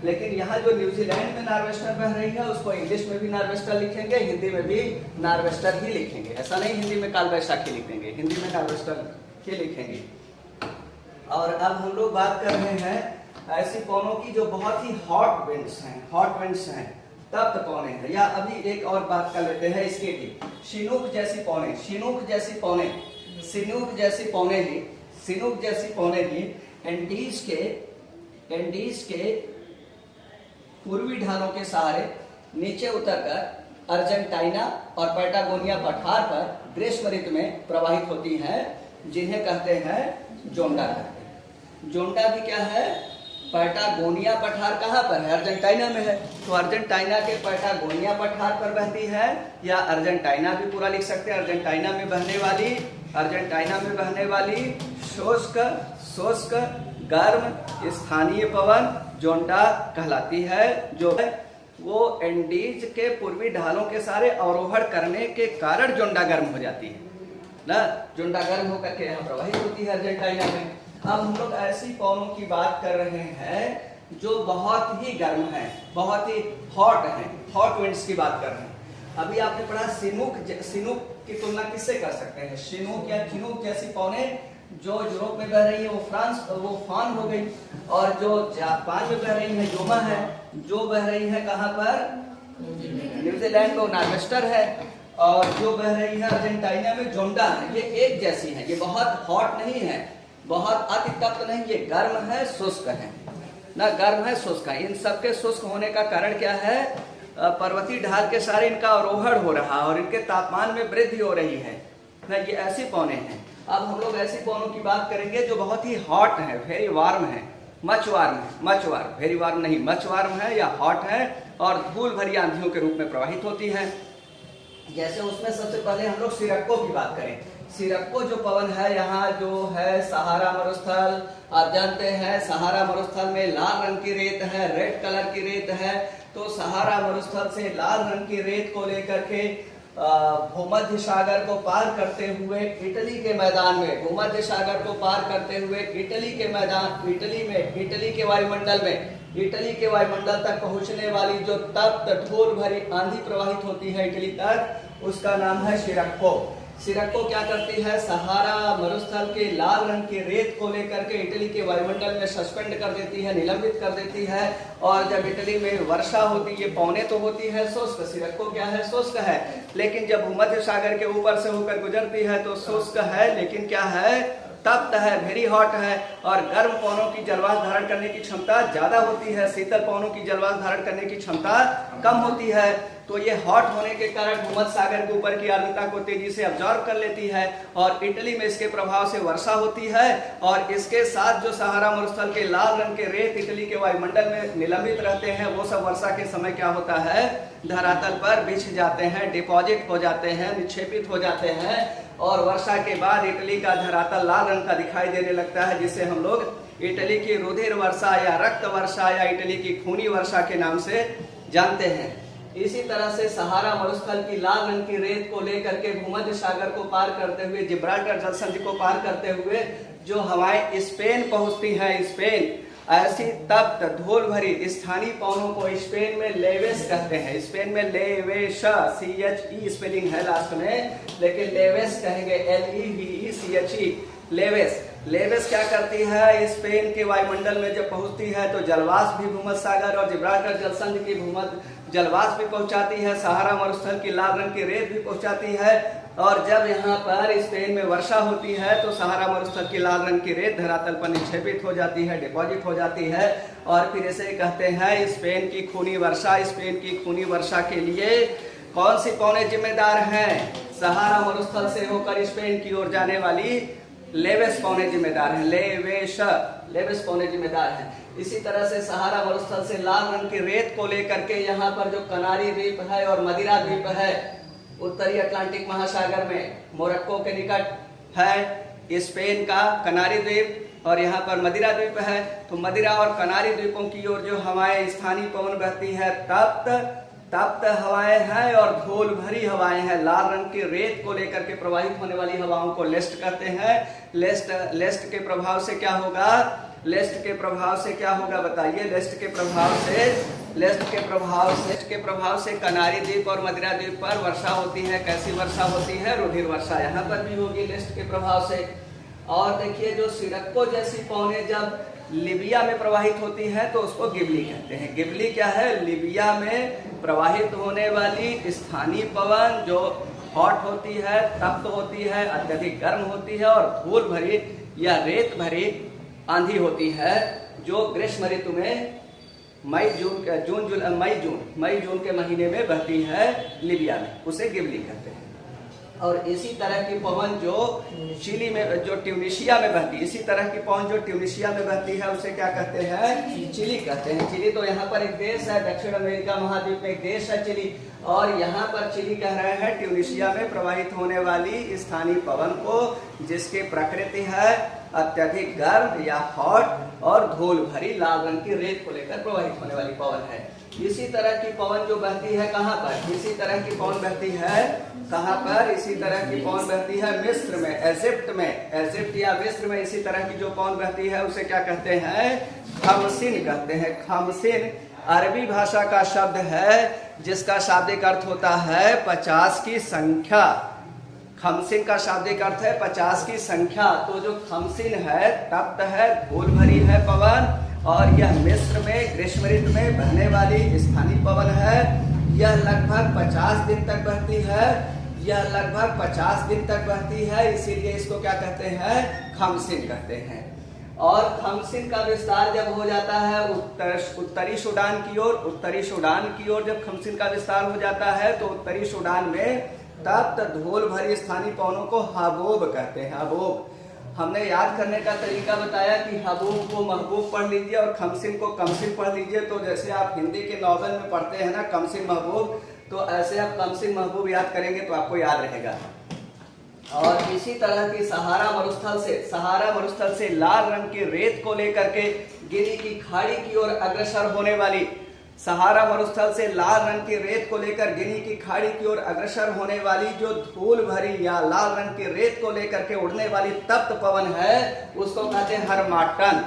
लेकिन यहाँ जो न्यूजीलैंड में नॉर्वेस्टर बह रही है उसको इंग्लिश में भी नॉर्वेस्टर लिखेंगे, हिंदी में भी नॉर्वेस्टर ही लिखेंगे। ऐसा नहीं हिंदी में काल वैशाखी लिख देंगे, हिंदी में नॉर्वेस्टर ही लिखेंगे। और अब हम लोग बात कर रहे हैं ऐसी पवनों की जो बहुत ही हॉट विंड्स हैं, तप्त पवनें हैं। या अभी एक और बात कर लेते हैं इसके की, शिनूक जैसी पवनें ही एंडीज के पूर्वी ढालों के सहारे नीचे उतरकर अर्जेंटीना और पैटागोनिया पठार पर ग्रीष्म ऋतु में प्रवाहित होती हैं, जिन्हें कहते हैं जोंडा कहते हैं। जोंडा भी क्या है, पैटागोनिया पठार कहाँ पर है, अर्जेंटीना में है। तो अर्जेंटीना के पैटागोनिया पठार पर बहती है, या अर्जेंटीना भी पूरा लिख सकते हैं, अर्जेंटीना में बहने वाली शुष्क गर्म स्थानीय पवन जोंडा कहलाती है, जो वो एंडीज के पूर्वी ढालों के सारे अवरोहण करने के कारण जोंडा गर्म हो जाती है ना, जोंडा गर्म होकर के यहाँ प्रवाहित होती है अर्जेंटीना में। अब हम लोग ऐसी पवनों की बात कर रहे हैं जो बहुत ही गर्म है, बहुत ही हॉट है, हॉट विंड्स की बात कर रहे हैं। अभी आपने पढ़ा सिनुक की तुलना किससे कर सकते हैं, शिनूक या चिनूक जैसी पवनें जो यूरोप में बह रही है वो फान हो गई, और जो जापान में बह रही है योमा है, जो बह रही है कहाँ पर, न्यूजीलैंड में नॉर्वेस्टर है, और जो बह रही है अर्जेंटीना में जोंडा है। ये एक जैसी है, ये बहुत हॉट नहीं है, बहुत अति तप्त नहीं, ये गर्म है, शुष्क है ना, गर्म है, शुष्क है। इन सबके शुष्क होने का कारण क्या है, पर्वतीय ढाल के सारे इनका अवरोहण हो रहा है और इनके तापमान में वृद्धि हो रही है ना, ये ऐसी पवनें हैं। अब हम लोग ऐसी पवनों की बात करेंगे जो बहुत ही हॉट है, वेरी वार्म है, मच वार्म, वेरी वार्म नहीं, मच वार्म है या हॉट है, और धूल भरी आंधियों के रूप में प्रवाहित होती है। जैसे उसमें सबसे पहले हम लोग सिरक्को की बात करें। सिरक्को जो पवन है, यहाँ जो है सहारा मरुस्थल, आप जानते हैं सहारा मरुस्थल में लाल रंग की रेत है, रेड कलर की रेत है। तो सहारा मरुस्थल से लाल रंग की रेत को लेकर के भूमध्य सागर को पार करते हुए इटली के मैदान में, भूमध्य सागर को पार करते हुए इटली के मैदान, इटली के वायुमंडल तक पहुंचने वाली जो तप्त धूल भरी आंधी प्रवाहित होती है इटली तक, उसका नाम है सिरक्को। सिरक्को क्या करती है, सहारा मरुस्थल के लाल रंग की रेत को लेकर के इटली के वायुमंडल में सस्पेंड कर देती है, निलंबित कर देती है। और जब इटली में वर्षा होती है, पौने तो होती है शुष्क, सिरक्को क्या है, शुष्क है, लेकिन जब भूमध्य सागर के ऊपर से होकर गुजरती है तो शुष्क है, लेकिन क्या है, तप्त है, वेरी हॉट है। और गर्म पवनों की जलवाष्प धारण करने की क्षमता ज्यादा होती है, शीतल पवनों की जलवाष्प धारण करने की क्षमता कम होती है। तो ये हॉट होने के कारण भूमध्य सागर के ऊपर की आर्द्रता को तेजी से अब्जॉर्ब कर लेती है, और इटली में इसके प्रभाव से वर्षा होती है। और इसके साथ जो सहारा मरुस्थल के लाल रंग के रेत इटली के वायुमंडल में निलंबित रहते हैं, वो सब वर्षा के समय क्या होता है, धरातल पर बिछ जाते हैं, डिपॉजिट हो जाते हैं, निक्षेपित हो जाते हैं, और वर्षा के बाद इटली का धरातल लाल रंग का दिखाई देने लगता है, जिसे हम लोग इटली की रुधिर वर्षा या रक्त वर्षा या इटली की खूनी वर्षा के नाम से जानते हैं। इसी तरह से सहारा मरुस्थल की लाल रंग की रेत को लेकर के भूमध्य सागर को पार करते हुए, जिब्राल्टर जलसंधि को पार करते हुए जो हवाएं स्पेन पहुंचती हैं, स्पेन ऐसी तप्त धूल भरी स्थानीय पवनों को स्पेन में लेवेस कहते हैं। स्पेन में लेवेस, CHE स्पेलिंग है लास्ट में, लेकिन लेवेस कहेंगे, LEVECHE, लेवेस। लेवेस क्या करती है, स्पेन के वायुमंडल में जब पहुंचती है तो जलवाष्प भी भूमध्य सागर और जिब्राल्टर जलसंधि की भूमध्य जलवाष्प भी पहुंचाती है, सहारा मरुस्थल की लाल रंग की रेत भी पहुंचाती है। और जब यहाँ पर स्पेन में वर्षा होती है तो सहारा मरुस्थल की लाल रंग की रेत धरातल पर निक्षेपित हो जाती है, डिपॉजिट हो जाती है, और फिर इसे कहते हैं स्पेन की खूनी वर्षा। स्पेन की खूनी वर्षा के लिए कौन सी पवनें जिम्मेदार हैं, सहारा मरुस्थल से होकर स्पेन की ओर जाने वाली लेवेस पवनें जिम्मेदार हैं, लेवेस पवनें जिम्मेदार हैं। इसी तरह से सहारा मरुस्थल से लाल रंग की रेत को लेकर के यहाँ पर जो कनारी द्वीप है और मदिरा द्वीप है, उत्तरी अटलांटिक महासागर में मोरक्को के निकट है स्पेन का कनारी द्वीप, और यहाँ पर मदिरा द्वीप है। तो मदिरा और कनारी द्वीपों की ओर जो हवाएं स्थानीय पवन बहती है, तप्त हवाएं हैं और धूल भरी हवाएं हैं। लाल रंग की रेत को लेकर के प्रवाहित होने वाली हवाओं को लेस्ट कहते हैं। लेस्ट के प्रभाव से क्या होगा, लेस्ट के प्रभाव से कनारी द्वीप और मदिरा द्वीप पर वर्षा होती है। कैसी वर्षा होती है, रुधिर वर्षा यहाँ पर भी होगी लेस्ट के प्रभाव से। और देखिए जो सिरक्को जैसी पवनें जब लीबिया में प्रवाहित होती है तो उसको गिबली कहते हैं। गिबली क्या है, लीबिया में प्रवाहित होने वाली स्थानीय पवन जो हॉट होती है, तप्त होती है, अत्यधिक गर्म होती है और धूल भरी या रेत भरी आंधी होती है, जो ग्रीष्म ऋतु में मई जून के महीने में बहती है लीबिया में, उसे गिबली कहते हैं। और इसी तरह की पवन जो चिली में, जो ट्यूनिशिया में बहती, इसी तरह की पवन जो ट्यूनिशिया में बहती है उसे क्या कहते हैं? चिली कहते हैं। चिली तो यहाँ पर एक देश है, दक्षिण अमेरिका महाद्वीप में एक देश है चिली, और यहाँ पर चिली कह रहे हैं ट्यूनिशिया में प्रवाहित होने वाली स्थानीय पवन को, जिसकी प्रकृति है अत्यधिक गर्म या हॉट और धूल भरी लाल रंग की रेत को लेकर प्रवाहित होने वाली पवन है। इसी तरह की पवन जो बहती है कहाँ पर? इसी तरह की पवन बहती है कहाँ पर? इसी तरह की पवन बहती है मिस्र में, इजिप्ट में, इजिप्ट या मिस्र में इसी तरह की जो पवन बहती है उसे क्या कहते हैं? खमसिन कहते हैं। खमसिन अरबी भाषा का शब्द है जिसका शाब्दिक अर्थ होता है 50 की संख्या। खमसिन का शाब्दिक अर्थ है 50 की संख्या। तो जो खमसिन है तप्त है, धूल भरी है पवन, और यह मिस्र में ग्रीष्म ऋतु में बहने वाली स्थानीय पवन है। यह लगभग 50 दिन तक बहती है, यह लगभग 50 दिन तक बहती है, इसीलिए इसको क्या कहते हैं? खमसिन कहते हैं। और खमसिन का विस्तार जब हो जाता है उत्तरी सूडान की ओर, उत्तरी सूडान की ओर जब खमसिन का विस्तार हो जाता है तो उत्तरी सूडान में तप्त धूल भरी स्थानीय पवनों को हबूब कहते हैं। हबूब, हमने याद करने का तरीका बताया कि हबूब को महबूब पढ़ लीजिए और खमसिन को कमसिन पढ़ लीजिए। तो जैसे आप हिंदी के नॉवेल में पढ़ते हैं ना कमसिन महबूब, तो ऐसे आप कमसिन महबूब याद करेंगे तो आपको याद रहेगा। और इसी तरह की सहारा मरुस्थल से लाल रंग की रेत को लेकर के गिनी की खाड़ी की ओर अग्रसर होने वाली, सहारा मरुस्थल से लाल रंग की रेत को लेकर गिनी की खाड़ी की ओर अग्रसर होने वाली जो धूल भरी या लाल रंग की रेत को लेकर के उड़ने वाली तप्त पवन है उसको कहते हैं हरमाटन।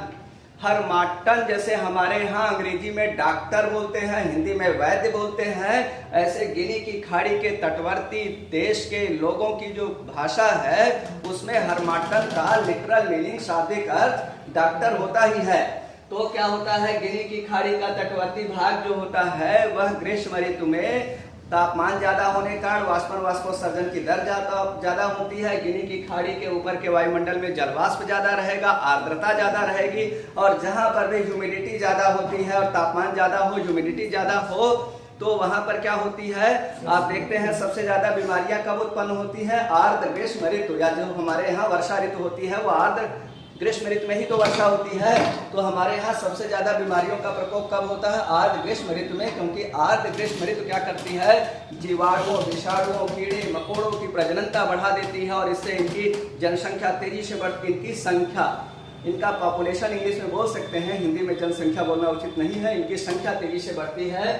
हरमाटन, जैसे हमारे यहाँ अंग्रेजी में डॉक्टर बोलते हैं, हिंदी में वैद्य बोलते हैं, ऐसे गिनी की खाड़ी के तटवर्ती देश के लोगों की जो भाषा है उसमें हरमाटन का लिटरल मीनिंग, शाब्दिक अर्थ डॉक्टर होता ही है। तो क्या होता है? गिनी की खाड़ी का तटवर्ती भाग जो होता है वह ग्रीष्म ऋतु में तापमान ज्यादा होने के कारण वाष्पोत्सर्जन की दर ज्यादा होती है। गिनी की खाड़ी के ऊपर के वायुमंडल में जलवाष्प ज्यादा रहेगा, आर्द्रता ज्यादा रहेगी, और जहां पर भी ह्यूमिडिटी ज्यादा होती है और तापमान ज्यादा हो, ह्यूमिडिटी ज्यादा हो, तो वहां पर क्या होती है? आप देखते हैं सबसे ज्यादा बीमारियां कब उत्पन्न होती हैं? आर्द्र ग्रीष्म ऋतु, या जो हमारे यहाँ वर्षा ऋतु होती है वो आर्द्र ग्रीष्म ऋतु में ही तो वर्षा होती है। तो हमारे यहाँ सबसे ज्यादा बीमारियों का प्रकोप कब होता है? आर्द्र ग्रीष्म ऋतु में, क्योंकि आर्द्र ग्रीष्म ऋतु क्या करती है? जीवाणुओं, विषाणुओं, कीड़े मकोड़ों की प्रजननता बढ़ा देती है और इससे इनकी जनसंख्या तेजी से बढ़ती, इनकी संख्या, इनका पॉपुलेशन इंग्लिश में बोल सकते हैं, हिंदी में जनसंख्या बोलना उचित नहीं है, इनकी संख्या तेजी से बढ़ती है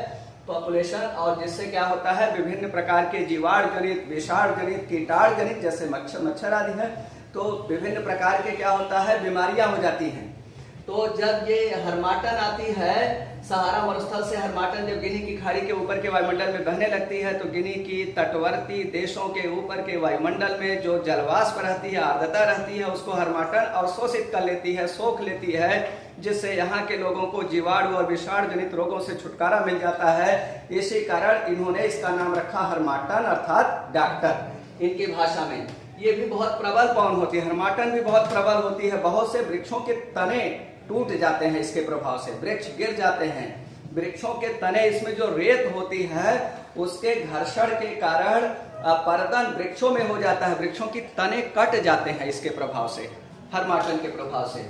पॉपुलेशन, और जिससे क्या होता है? विभिन्न प्रकार के जीवाणु जनित, विषाणु जनित, कीटाणु जनित जैसे मच्छर आदि है, तो विभिन्न प्रकार के क्या होता है? बीमारियां हो जाती हैं। तो जब ये हरमाटन आती है, सहारा मरुस्थल से हरमाटन जब गिनी की खाड़ी के ऊपर के वायुमंडल में बहने लगती है तो गिनी की तटवर्ती देशों के ऊपर के वायुमंडल में जो जलवाष्प रहती है, आर्द्रता रहती है, उसको हरमाटन अवशोषित कर लेती है, सोख लेती है, जिससे यहाँ के लोगों को जीवाणु और विषाणु जनित रोगों से छुटकारा मिल जाता है। इसी कारण इन्होंने इसका नाम रखा हरमाटन, अर्थात डॉक्टर इनकी भाषा में। ये भी बहुत प्रबल पवन होती है, हरमाटन भी बहुत प्रबल होती है। बहुत से वृक्षों के तने टूट जाते हैं इसके प्रभाव से, वृक्ष गिर जाते हैं। वृक्षों के तने, इसमें जो रेत होती है उसके घर्षण के कारण अपरदन वृक्षों में हो जाता है, वृक्षों की तने कट जाते हैं इसके प्रभाव से, हरमाटन के प्रभाव से।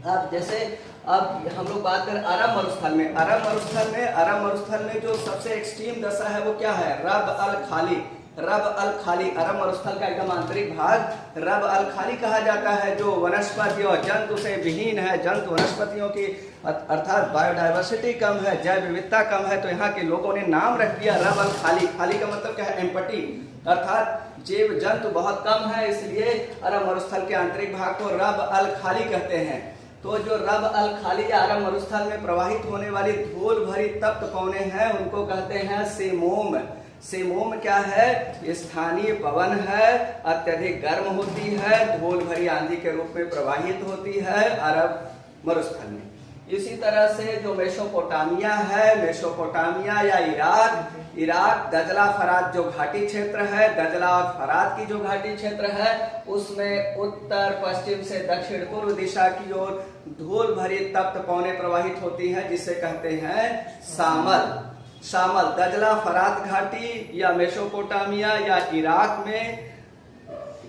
अब जैसे अब हम लोग बात करें अरब मरुस्थल में, अरब मरुस्थल में जो सबसे एक्सट्रीम दशा है वो क्या है? रब अल खाली, रब अल खाली, अरब मरुस्थल का एकदम आंतरिक भाग रब अल खाली कहा जाता है, जो वनस्पतियों जंतु से विहीन है, जंतु वनस्पतियों की अर्थात बायोडाइवर्सिटी कम है, जैव विविधता कम है, तो यहाँ के लोगों ने नाम रख दिया रब अल खाली। खाली का मतलब क्या है? एम्पटी, अर्थात जीव जंतु बहुत कम है, इसलिए अरब मरुस्थल के आंतरिक भाग को रब अल खाली कहते हैं। तो जो रब अल खाली या अरब मरुस्थल में प्रवाहित होने वाली धूल भरी तप्त पवनें हैं उनको कहते हैं सेमोम। सेमोम क्या है? स्थानीय पवन है, अत्यधिक गर्म होती है, धूल भरी आंधी के रूप में प्रवाहित होती है अरब मरुस्थल में। इसी तरह से जो मेसोपोटामिया है, मेसोपोटामिया या इराक, दजला फरात जो घाटी क्षेत्र है, दजला और फरात की जो घाटी क्षेत्र है उसमें उत्तर पश्चिम से दक्षिण पूर्व दिशा की ओर धूल भरी तप्त पवनें प्रवाहित होती हैं, जिसे कहते हैं सामल। शामल दजला फरात घाटी या मेसोपोटामिया या इराक में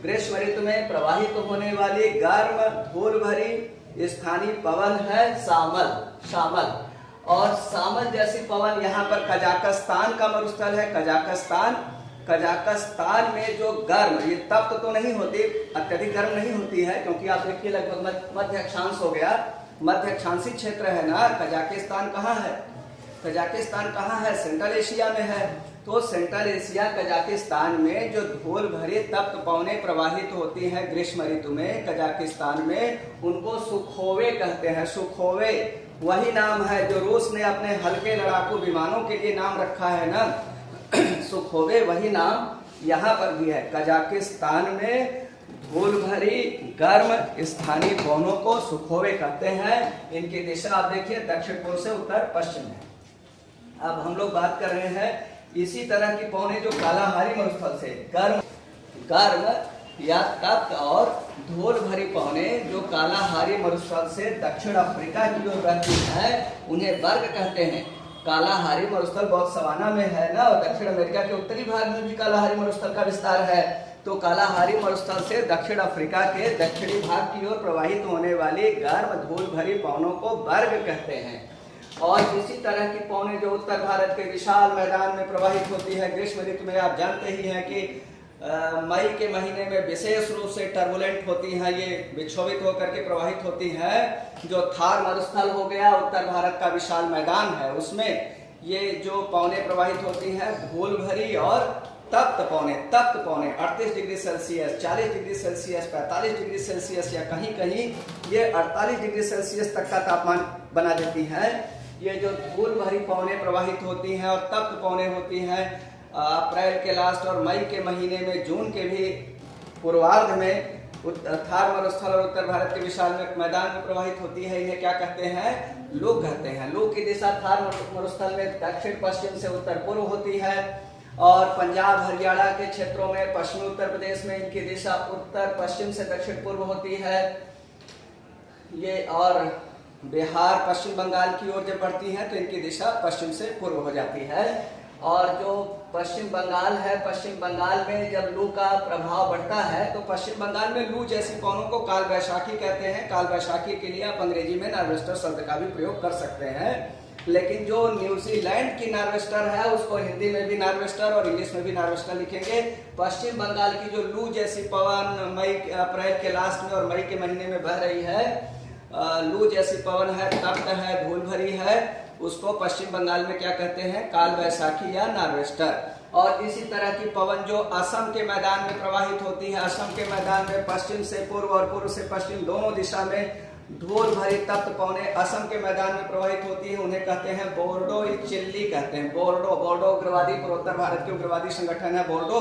ग्रीष्म ऋतु में प्रवाहित होने वाली गर्म धूल भरी स्थानीय पवन है शामल। शामल और शामल जैसी पवन यहाँ पर कजाकिस्तान का मरुस्थल है। कजाकिस्तान में जो गर्म, ये तप्त तो नहीं होती, अत्यधिक गर्म नहीं होती है, क्योंकि आप देखिए लगभग मध्य अक्षांश हो गया, मध्य अक्षांशी क्षेत्र है ना। कजाकिस्तान कहाँ है? कजाकिस्तान कहाँ है? सेंट्रल एशिया में है। तो सेंट्रल एशिया कजाकिस्तान में जो धूल भरी तप्त पवनें प्रवाहित होती हैं ग्रीष्म ऋतु में कजाकिस्तान में, उनको सुखोवे कहते हैं। सुखोवे वही नाम है जो रूस ने अपने हल्के लड़ाकू विमानों के लिए नाम रखा है ना। सुखोवे वही नाम यहाँ पर भी है। कजाकिस्तान में धूल भरी गर्म स्थानीय पवनों को सुखोवे कहते हैं। इनकी दिशा आप देखिए दक्षिण पूर्व से उत्तर पश्चिम है। अब हम लोग बात कर रहे हैं इसी तरह की पवनें जो कालाहारी मरुस्थल से गर्म या तप्त और धूल भरी पवनें जो कालाहारी मरुस्थल से दक्षिण अफ्रीका की ओर बहती है, उन्हें वर्ग कहते हैं। कालाहारी मरुस्थल बहुत सवाना में है ना, और दक्षिण अमेरिका के उत्तरी भाग में भी कालाहारी मरुस्थल का विस्तार है। तो कालाहारी मरुस्थल से दक्षिण अफ्रीका के दक्षिणी भाग की ओर प्रवाहित होने वाली गर्म धूल भरी पवनों को वर्ग कहते हैं। और इसी तरह की पवनें जो उत्तर भारत के विशाल मैदान में प्रवाहित होती है ग्रीष्म ऋतु में, आप जानते ही हैं कि मई के महीने में विशेष रूप से टर्बुलेंट होती हैं, ये विक्षोभित होकर के प्रवाहित होती है। जो थार मरुस्थल हो गया, उत्तर भारत का विशाल मैदान है, उसमें ये जो पवनें प्रवाहित होती हैं धूल भरी और तप्त पवनें 38 degree Celsius, 40 degree Celsius, 45 degree Celsius या कहीं कहीं ये 48 डिग्री सेल्सियस तक का तापमान बना देती हैं। ये जो धूल भरी पवनें प्रवाहित होती हैं और तप्त पवनें होती हैं अप्रैल के लास्ट और मई के महीने में, जून के भी पूर्वार्ध में थार मरुस्थल और उत्तर भारत के विशाल मैदान में प्रवाहित होती है। इन्हें क्या कहते हैं? लू कहते हैं। लू की दिशा थार मरुस्थल में दक्षिण पश्चिम से उत्तर पूर्व होती है, और पंजाब हरियाणा के क्षेत्रों में पश्चिमी उत्तर प्रदेश में इनकी दिशा उत्तर पश्चिम से दक्षिण पूर्व होती है। ये और बिहार पश्चिम बंगाल की ओर जब बढ़ती है तो इनकी दिशा पश्चिम से पूर्व हो जाती है। और जो पश्चिम बंगाल है, पश्चिम बंगाल में जब लू का प्रभाव बढ़ता है तो पश्चिम बंगाल में लू जैसी पवनों को काल वैशाखी कहते हैं। काल वैशाखी के लिए आप अंग्रेजी में नॉर्वेस्टर शब्द का भी प्रयोग कर सकते हैं, लेकिन जो न्यूजीलैंड की नॉर्वेस्टर है उसको हिंदी में भी नॉर्वेस्टर और इंग्लिश में भी नॉर्वेस्टर लिखेंगे। पश्चिम बंगाल की जो लू जैसी पवन अप्रैल के लास्ट में और मई के महीने में बह रही है, लू जैसी पवन है, तप्त है, धूल भरी है, उसको पश्चिम बंगाल में क्या कहते हैं? काल वैशाखी या नॉर्वेस्टर। और इसी तरह की पवन जो असम के मैदान में प्रवाहित होती है, असम के मैदान में पश्चिम से पूर्व और पूर्व से पश्चिम दोनों दिशा में धूल भरी तप्त पवनें असम के मैदान में प्रवाहित होती है, उन्हें कहते हैं बोर्डो चिल्ली कहते हैं। बोर्डो उग्रवादी पूर्वोत्तर भारत के उग्रवादी संगठन है बोर्डो,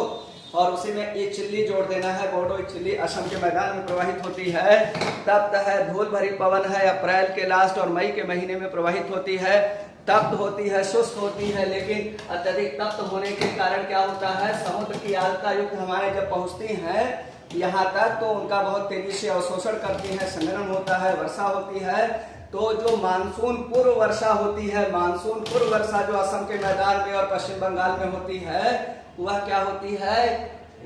और उसी में ये चिल्ली जोड़ देना है। बोर्डो चिल्ली असम के मैदान में प्रवाहित होती है, तप्त है, धूल भरी पवन है, अप्रैल के लास्ट और मई के महीने में प्रवाहित होती है, तप्त होती है, शुष्क होती है। लेकिन अत्यधिक तप्त होने के कारण क्या होता है? समुद्र की आर्द्रता युक्त हवाएं जब पहुंचती हैं यहाँ तक तो उनका बहुत तेजी से अवशोषण करती है, संघनन होता है, वर्षा होती है। तो जो मानसून पूर्व वर्षा होती है, मानसून पूर्व वर्षा जो असम के मैदान में और पश्चिम बंगाल में होती है, वह क्या होती है?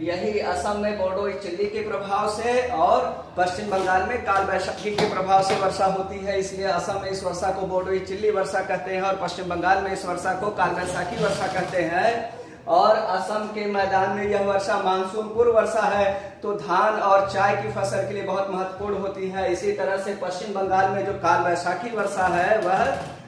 यही असम में बोर्डो चिल्ली के प्रभाव से और पश्चिम बंगाल में काल वैशाखी के प्रभाव से वर्षा होती है। इसलिए असम में इस वर्षा को बोर्डो चिल्ली वर्षा कहते हैं और पश्चिम बंगाल में इस वर्षा को काल वैशाखी वर्षा कहते हैं। और असम के मैदान में यह वर्षा मानसून पूर्व वर्षा है, तो धान और चाय की फसल के लिए बहुत महत्वपूर्ण होती है। इसी तरह से पश्चिम बंगाल में जो काल वैशाखी वर्षा है वह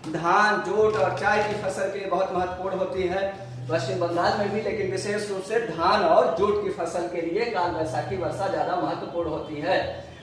धान, जूट और चाय की फसल के लिए बहुत महत्वपूर्ण होती है पश्चिम बंगाल में भी, लेकिन विशेष रूप से धान और जूट की फसल के लिए काल वैशाखी वर्षा ज्यादा महत्वपूर्ण होती है।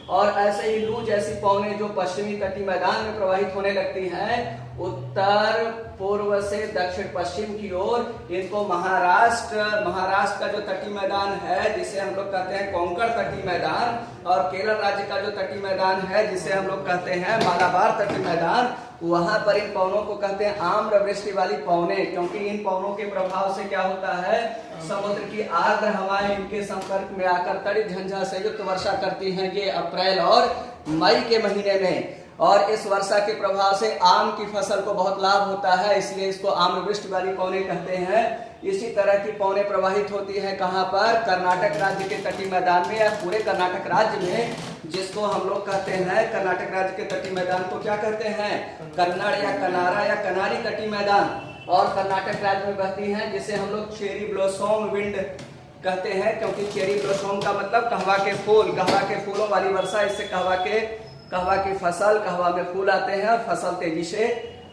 और ऐसे ही लू जैसी पवनें जो पश्चिमी तटीय मैदान में प्रवाहित होने लगती हैं उत्तर पूर्व से दक्षिण पश्चिम की ओर, इनको महाराष्ट्र का जो तटीय मैदान है जिसे हम लोग कहते हैं कोंकण तटीय मैदान, और केरल राज्य का जो तटीय मैदान है जिसे हम लोग कहते हैं मालाबार तटीय मैदान, वहां पर इन पवनों को कहते हैं आम्र वृष्टि वाली पवनें। क्योंकि इन पवनों के प्रभाव से क्या होता है? समुद्र की आर्द्र हवाएं इनके संपर्क में आकर तड़ित झंझा से युक्त वर्षा करती हैं। ये अप्रैल और मई के महीने में, और इस वर्षा के प्रभाव से आम की फसल को बहुत लाभ होता है, इसलिए इसको आम्रवृष्टि वाली पौने कहते हैं। इसी तरह की पौने प्रवाहित होती है कहाँ पर? कर्नाटक राज्य के तटीय मैदान में, या पूरे कर्नाटक राज्य में, जिसको हम लोग कहते हैं, कर्नाटक राज्य के तटीय मैदान को क्या कहते हैं? कन्नड़ या कनारा या कनारी तटीय मैदान। और कर्नाटक राज्य में बहती हैं जिसे हम लोग चेरी ब्लॉसम विंड कहते हैं, क्योंकि चेरी ब्लॉसम का मतलब कहवा के फूल, कहवा के फूलों वाली वर्षा। इससे कहवा की फसल, कहवा में फूल आते हैं और फसल तेजी से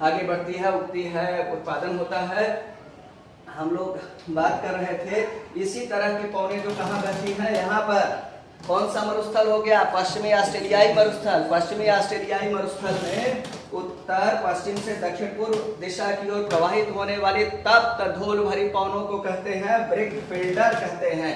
आगे बढ़ती है, उगती है, उत्पादन होता है। हम लोग बात कर रहे थे इसी तरह की पौने जो कहाँ बहती है, यहाँ पर कौन सा मरुस्थल हो गया? पश्चिमी ऑस्ट्रेलियाई मरुस्थल। पश्चिमी ऑस्ट्रेलियाई मरुस्थल में उत्तर पश्चिम से दक्षिण पूर्व दिशा की ओर प्रवाहित होने वाली तप्त धूल भरी पवनों को कहते हैं ब्रिकफील्डर कहते हैं,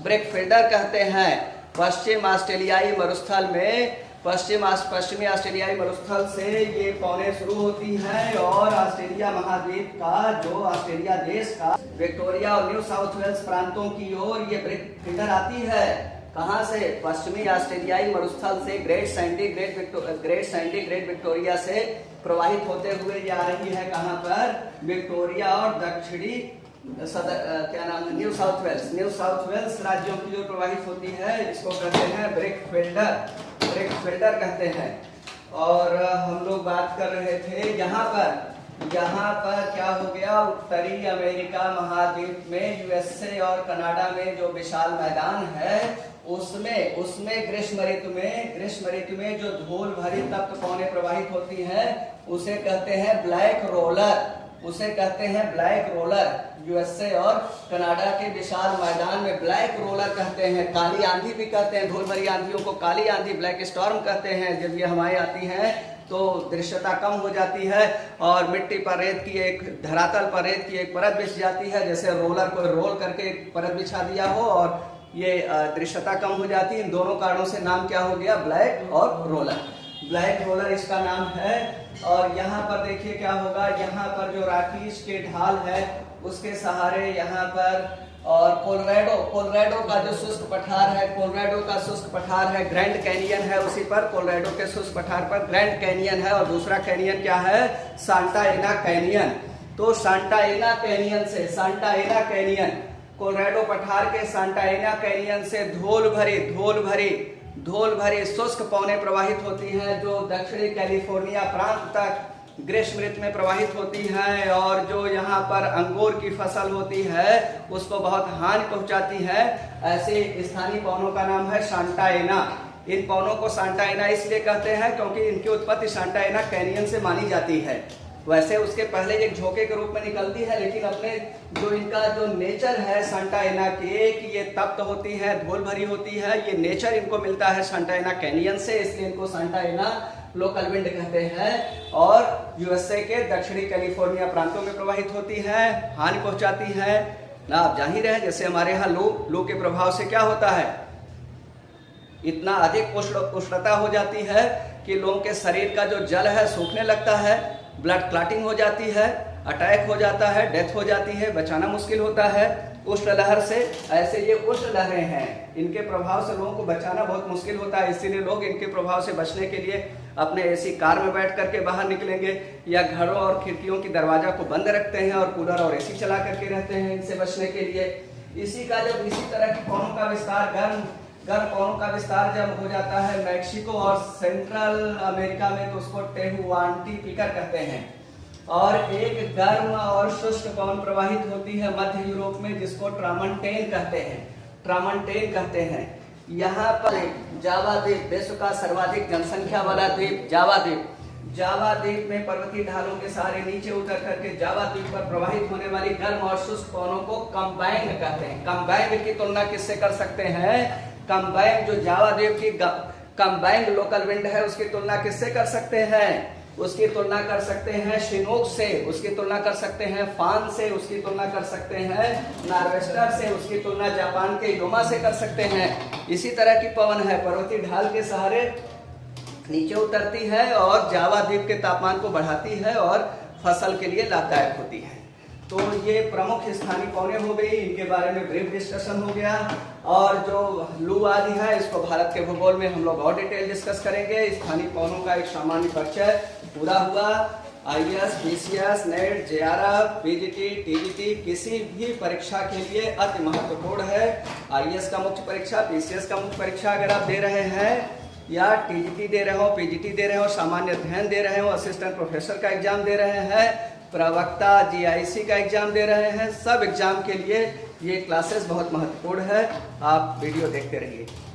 ब्रिकफील्डर कहते हैं। पश्चिम ऑस्ट्रेलियाई मरुस्थल में पश्चिमी ऑस्ट्रेलियाई मरुस्थल से ये पौने शुरू होती हैं और ऑस्ट्रेलिया महाद्वीप का, जो ऑस्ट्रेलिया देश का विक्टोरिया और न्यू साउथ वेल्स प्रांतों की ओर ये ब्रिकफील्डर आती है। कहाँ से? पश्चिमी ऑस्ट्रेलियाई मरुस्थल से ग्रेट सेंटी विक्टोरिया से प्रवाहित होते हुए ये आ रही है कहाँ पर? विक्टोरिया और दक्षिणी क्या नाम है, न्यू साउथ वेल्स राज्यों की ओर प्रवाहित होती है। इसको कहते हैं ब्रिकफील्डर कहते हैं। और हम लोग बात कर रहे थे यहाँ पर क्या हो गया? उत्तरी अमेरिका महाद्वीप में, यूएसए और कनाडा में जो विशाल मैदान है उसमें ग्रीष्म ऋतु में जो धूल भरी तप्त पौने प्रवाहित होती हैं उसे कहते हैं ब्लैक रोलर। यूएसए और कनाडा के विशाल मैदान में ब्लैक रोलर कहते हैं। काली आंधी भी कहते हैं, धूल भरी आंधियों को काली आंधी, ब्लैक स्टॉर्म कहते हैं। जब ये हवाएं आती हैं तो दृश्यता कम हो जाती है और मिट्टी पर धरातल पर रेत की एक परत बिछ जाती है, जैसे रोलर को रोल करके एक परत बिछा दिया हो, और ये दृश्यता कम हो जाती है। इन दोनों कारणों से नाम क्या हो गया? ब्लैक और रोलर। ब्लैक रोलर इसका नाम है। और यहाँ पर देखिए क्या होगा, यहाँ पर जो रॉकीज के ढाल है उसके सहारे यहाँ पर, और कोलोराडो का जो शुष्क पठार है, ग्रैंड कैनियन है, उसी पर कोलोराडो के शुष्क पठार पर ग्रैंड कैनियन है। और दूसरा कैनियन क्या है? सांता एना कैनियन। तो सांता एना कैनियन, कोलोराडो पठार के सांता एना कैनियन से धूल भरी शुष्क पौने प्रवाहित होती हैं, जो दक्षिणी कैलिफोर्निया प्रांत तक ग्रीष्म ऋतु में प्रवाहित होती हैं, और जो यहाँ पर अंगूर की फसल होती है उसको बहुत हानि पहुंचाती है। ऐसे स्थानीय पौनों का नाम है सांता एना। इन पौनों को सांता एना इसलिए कहते हैं क्योंकि इनकी उत्पत्ति सांता एना कैनियन से मानी जाती है। वैसे उसके पहले एक झोंके के रूप में निकलती है, लेकिन अपने जो इनका जो नेचर है सांता एना के, कि ये तप्त होती है, धूल भरी होती है, ये नेचर इनको मिलता है सांता एना कैनियन से, इसलिए इनको सांता एना लोकल विंड कहते हैं। और यूएसए के दक्षिणी कैलिफोर्निया प्रांतों में प्रवाहित होती है, हानि पहुंचाती है ना। आप जान ही रहे, जैसे हमारे यहाँ लू के प्रभाव से क्या होता है, इतना अधिक उष्णता हो जाती है कि लोगों के शरीर का जो जल है सूखने लगता है, ब्लड क्लॉटिंग हो जाती है, अटैक हो जाता है, डेथ हो जाती है, बचाना मुश्किल होता है उष्ण लहर से। ऐसे ये उष्ण लहरें हैं, इनके प्रभाव से लोगों को बचाना बहुत मुश्किल होता है। इसीलिए लोग इनके प्रभाव से बचने के लिए अपने एसी कार में बैठ करके बाहर निकलेंगे, या घरों और खिड़कियों की दरवाजा को बंद रखते हैं और कूलर और एसी चला करके रहते हैं इनसे बचने के लिए। इसी तरह की पौनों का विस्तार, गर्म पौनों का विस्तार जब हो जाता है मैक्सिको और सेंट्रल अमेरिका में, तो उसको टेहुआंटिपिकर कहते हैं। और एक गर्म और शुष्क पवन प्रवाहित होती है मध्य यूरोप में, जिसको ट्रामंटेन कहते हैं। यहाँ पर जावा द्वीप, विश्व का सर्वाधिक जनसंख्या वाला द्वीप जावा द्वीप में पर्वतीय ढालों के सहारे नीचे उतर करके जावा द्वीप पर प्रवाहित होने वाली गर्म और शुष्क पवनों को कम्बाइंड कहते हैं। कम्बाइंड की तुलना किससे कर सकते हैं? कम्बाइंड जो जावा द्वीप की कम्बाइंड लोकल विंड है, उसकी तुलना किससे कर सकते हैं? उसकी तुलना कर सकते हैं शिनोक से, उसकी तुलना कर सकते हैं फान से, उसकी तुलना कर सकते हैं नॉर्वेस्टर से, उसकी तुलना जापान के योमा से कर सकते हैं। इसी तरह की पवन है, पर्वतीय ढाल के सहारे नीचे उतरती है और जावा द्वीप के तापमान को बढ़ाती है और फसल के लिए लाभदायक होती है। तो ये प्रमुख स्थानीय पौने हो गई, इनके बारे में ब्रीफ डिस्कशन हो गया। और जो लू आदि है इसको भारत के भूगोल में हम लोग और डिटेल डिस्कस करेंगे। स्थानीय पौनों का एक सामान्य परिचय पूरा हुआ। IAS, BCS, net, JRF, PGT, TGT किसी भी परीक्षा के लिए अति महत्वपूर्ण है। आईएएस का मुख्य परीक्षा, बीसीएस का मुख्य परीक्षा अगर आप दे रहे हैं या टीजीटी दे रहे हो, पीजीटी दे रहे हो, सामान्य अध्ययन दे रहे हो, असिस्टेंट प्रोफेसर का एग्जाम दे रहे हैं, प्रवक्ता, जीआईसी का एग्जाम दे रहे हैं, सब एग्जाम के लिए ये क्लासेस बहुत महत्वपूर्ण है। आप वीडियो देखते रहिए।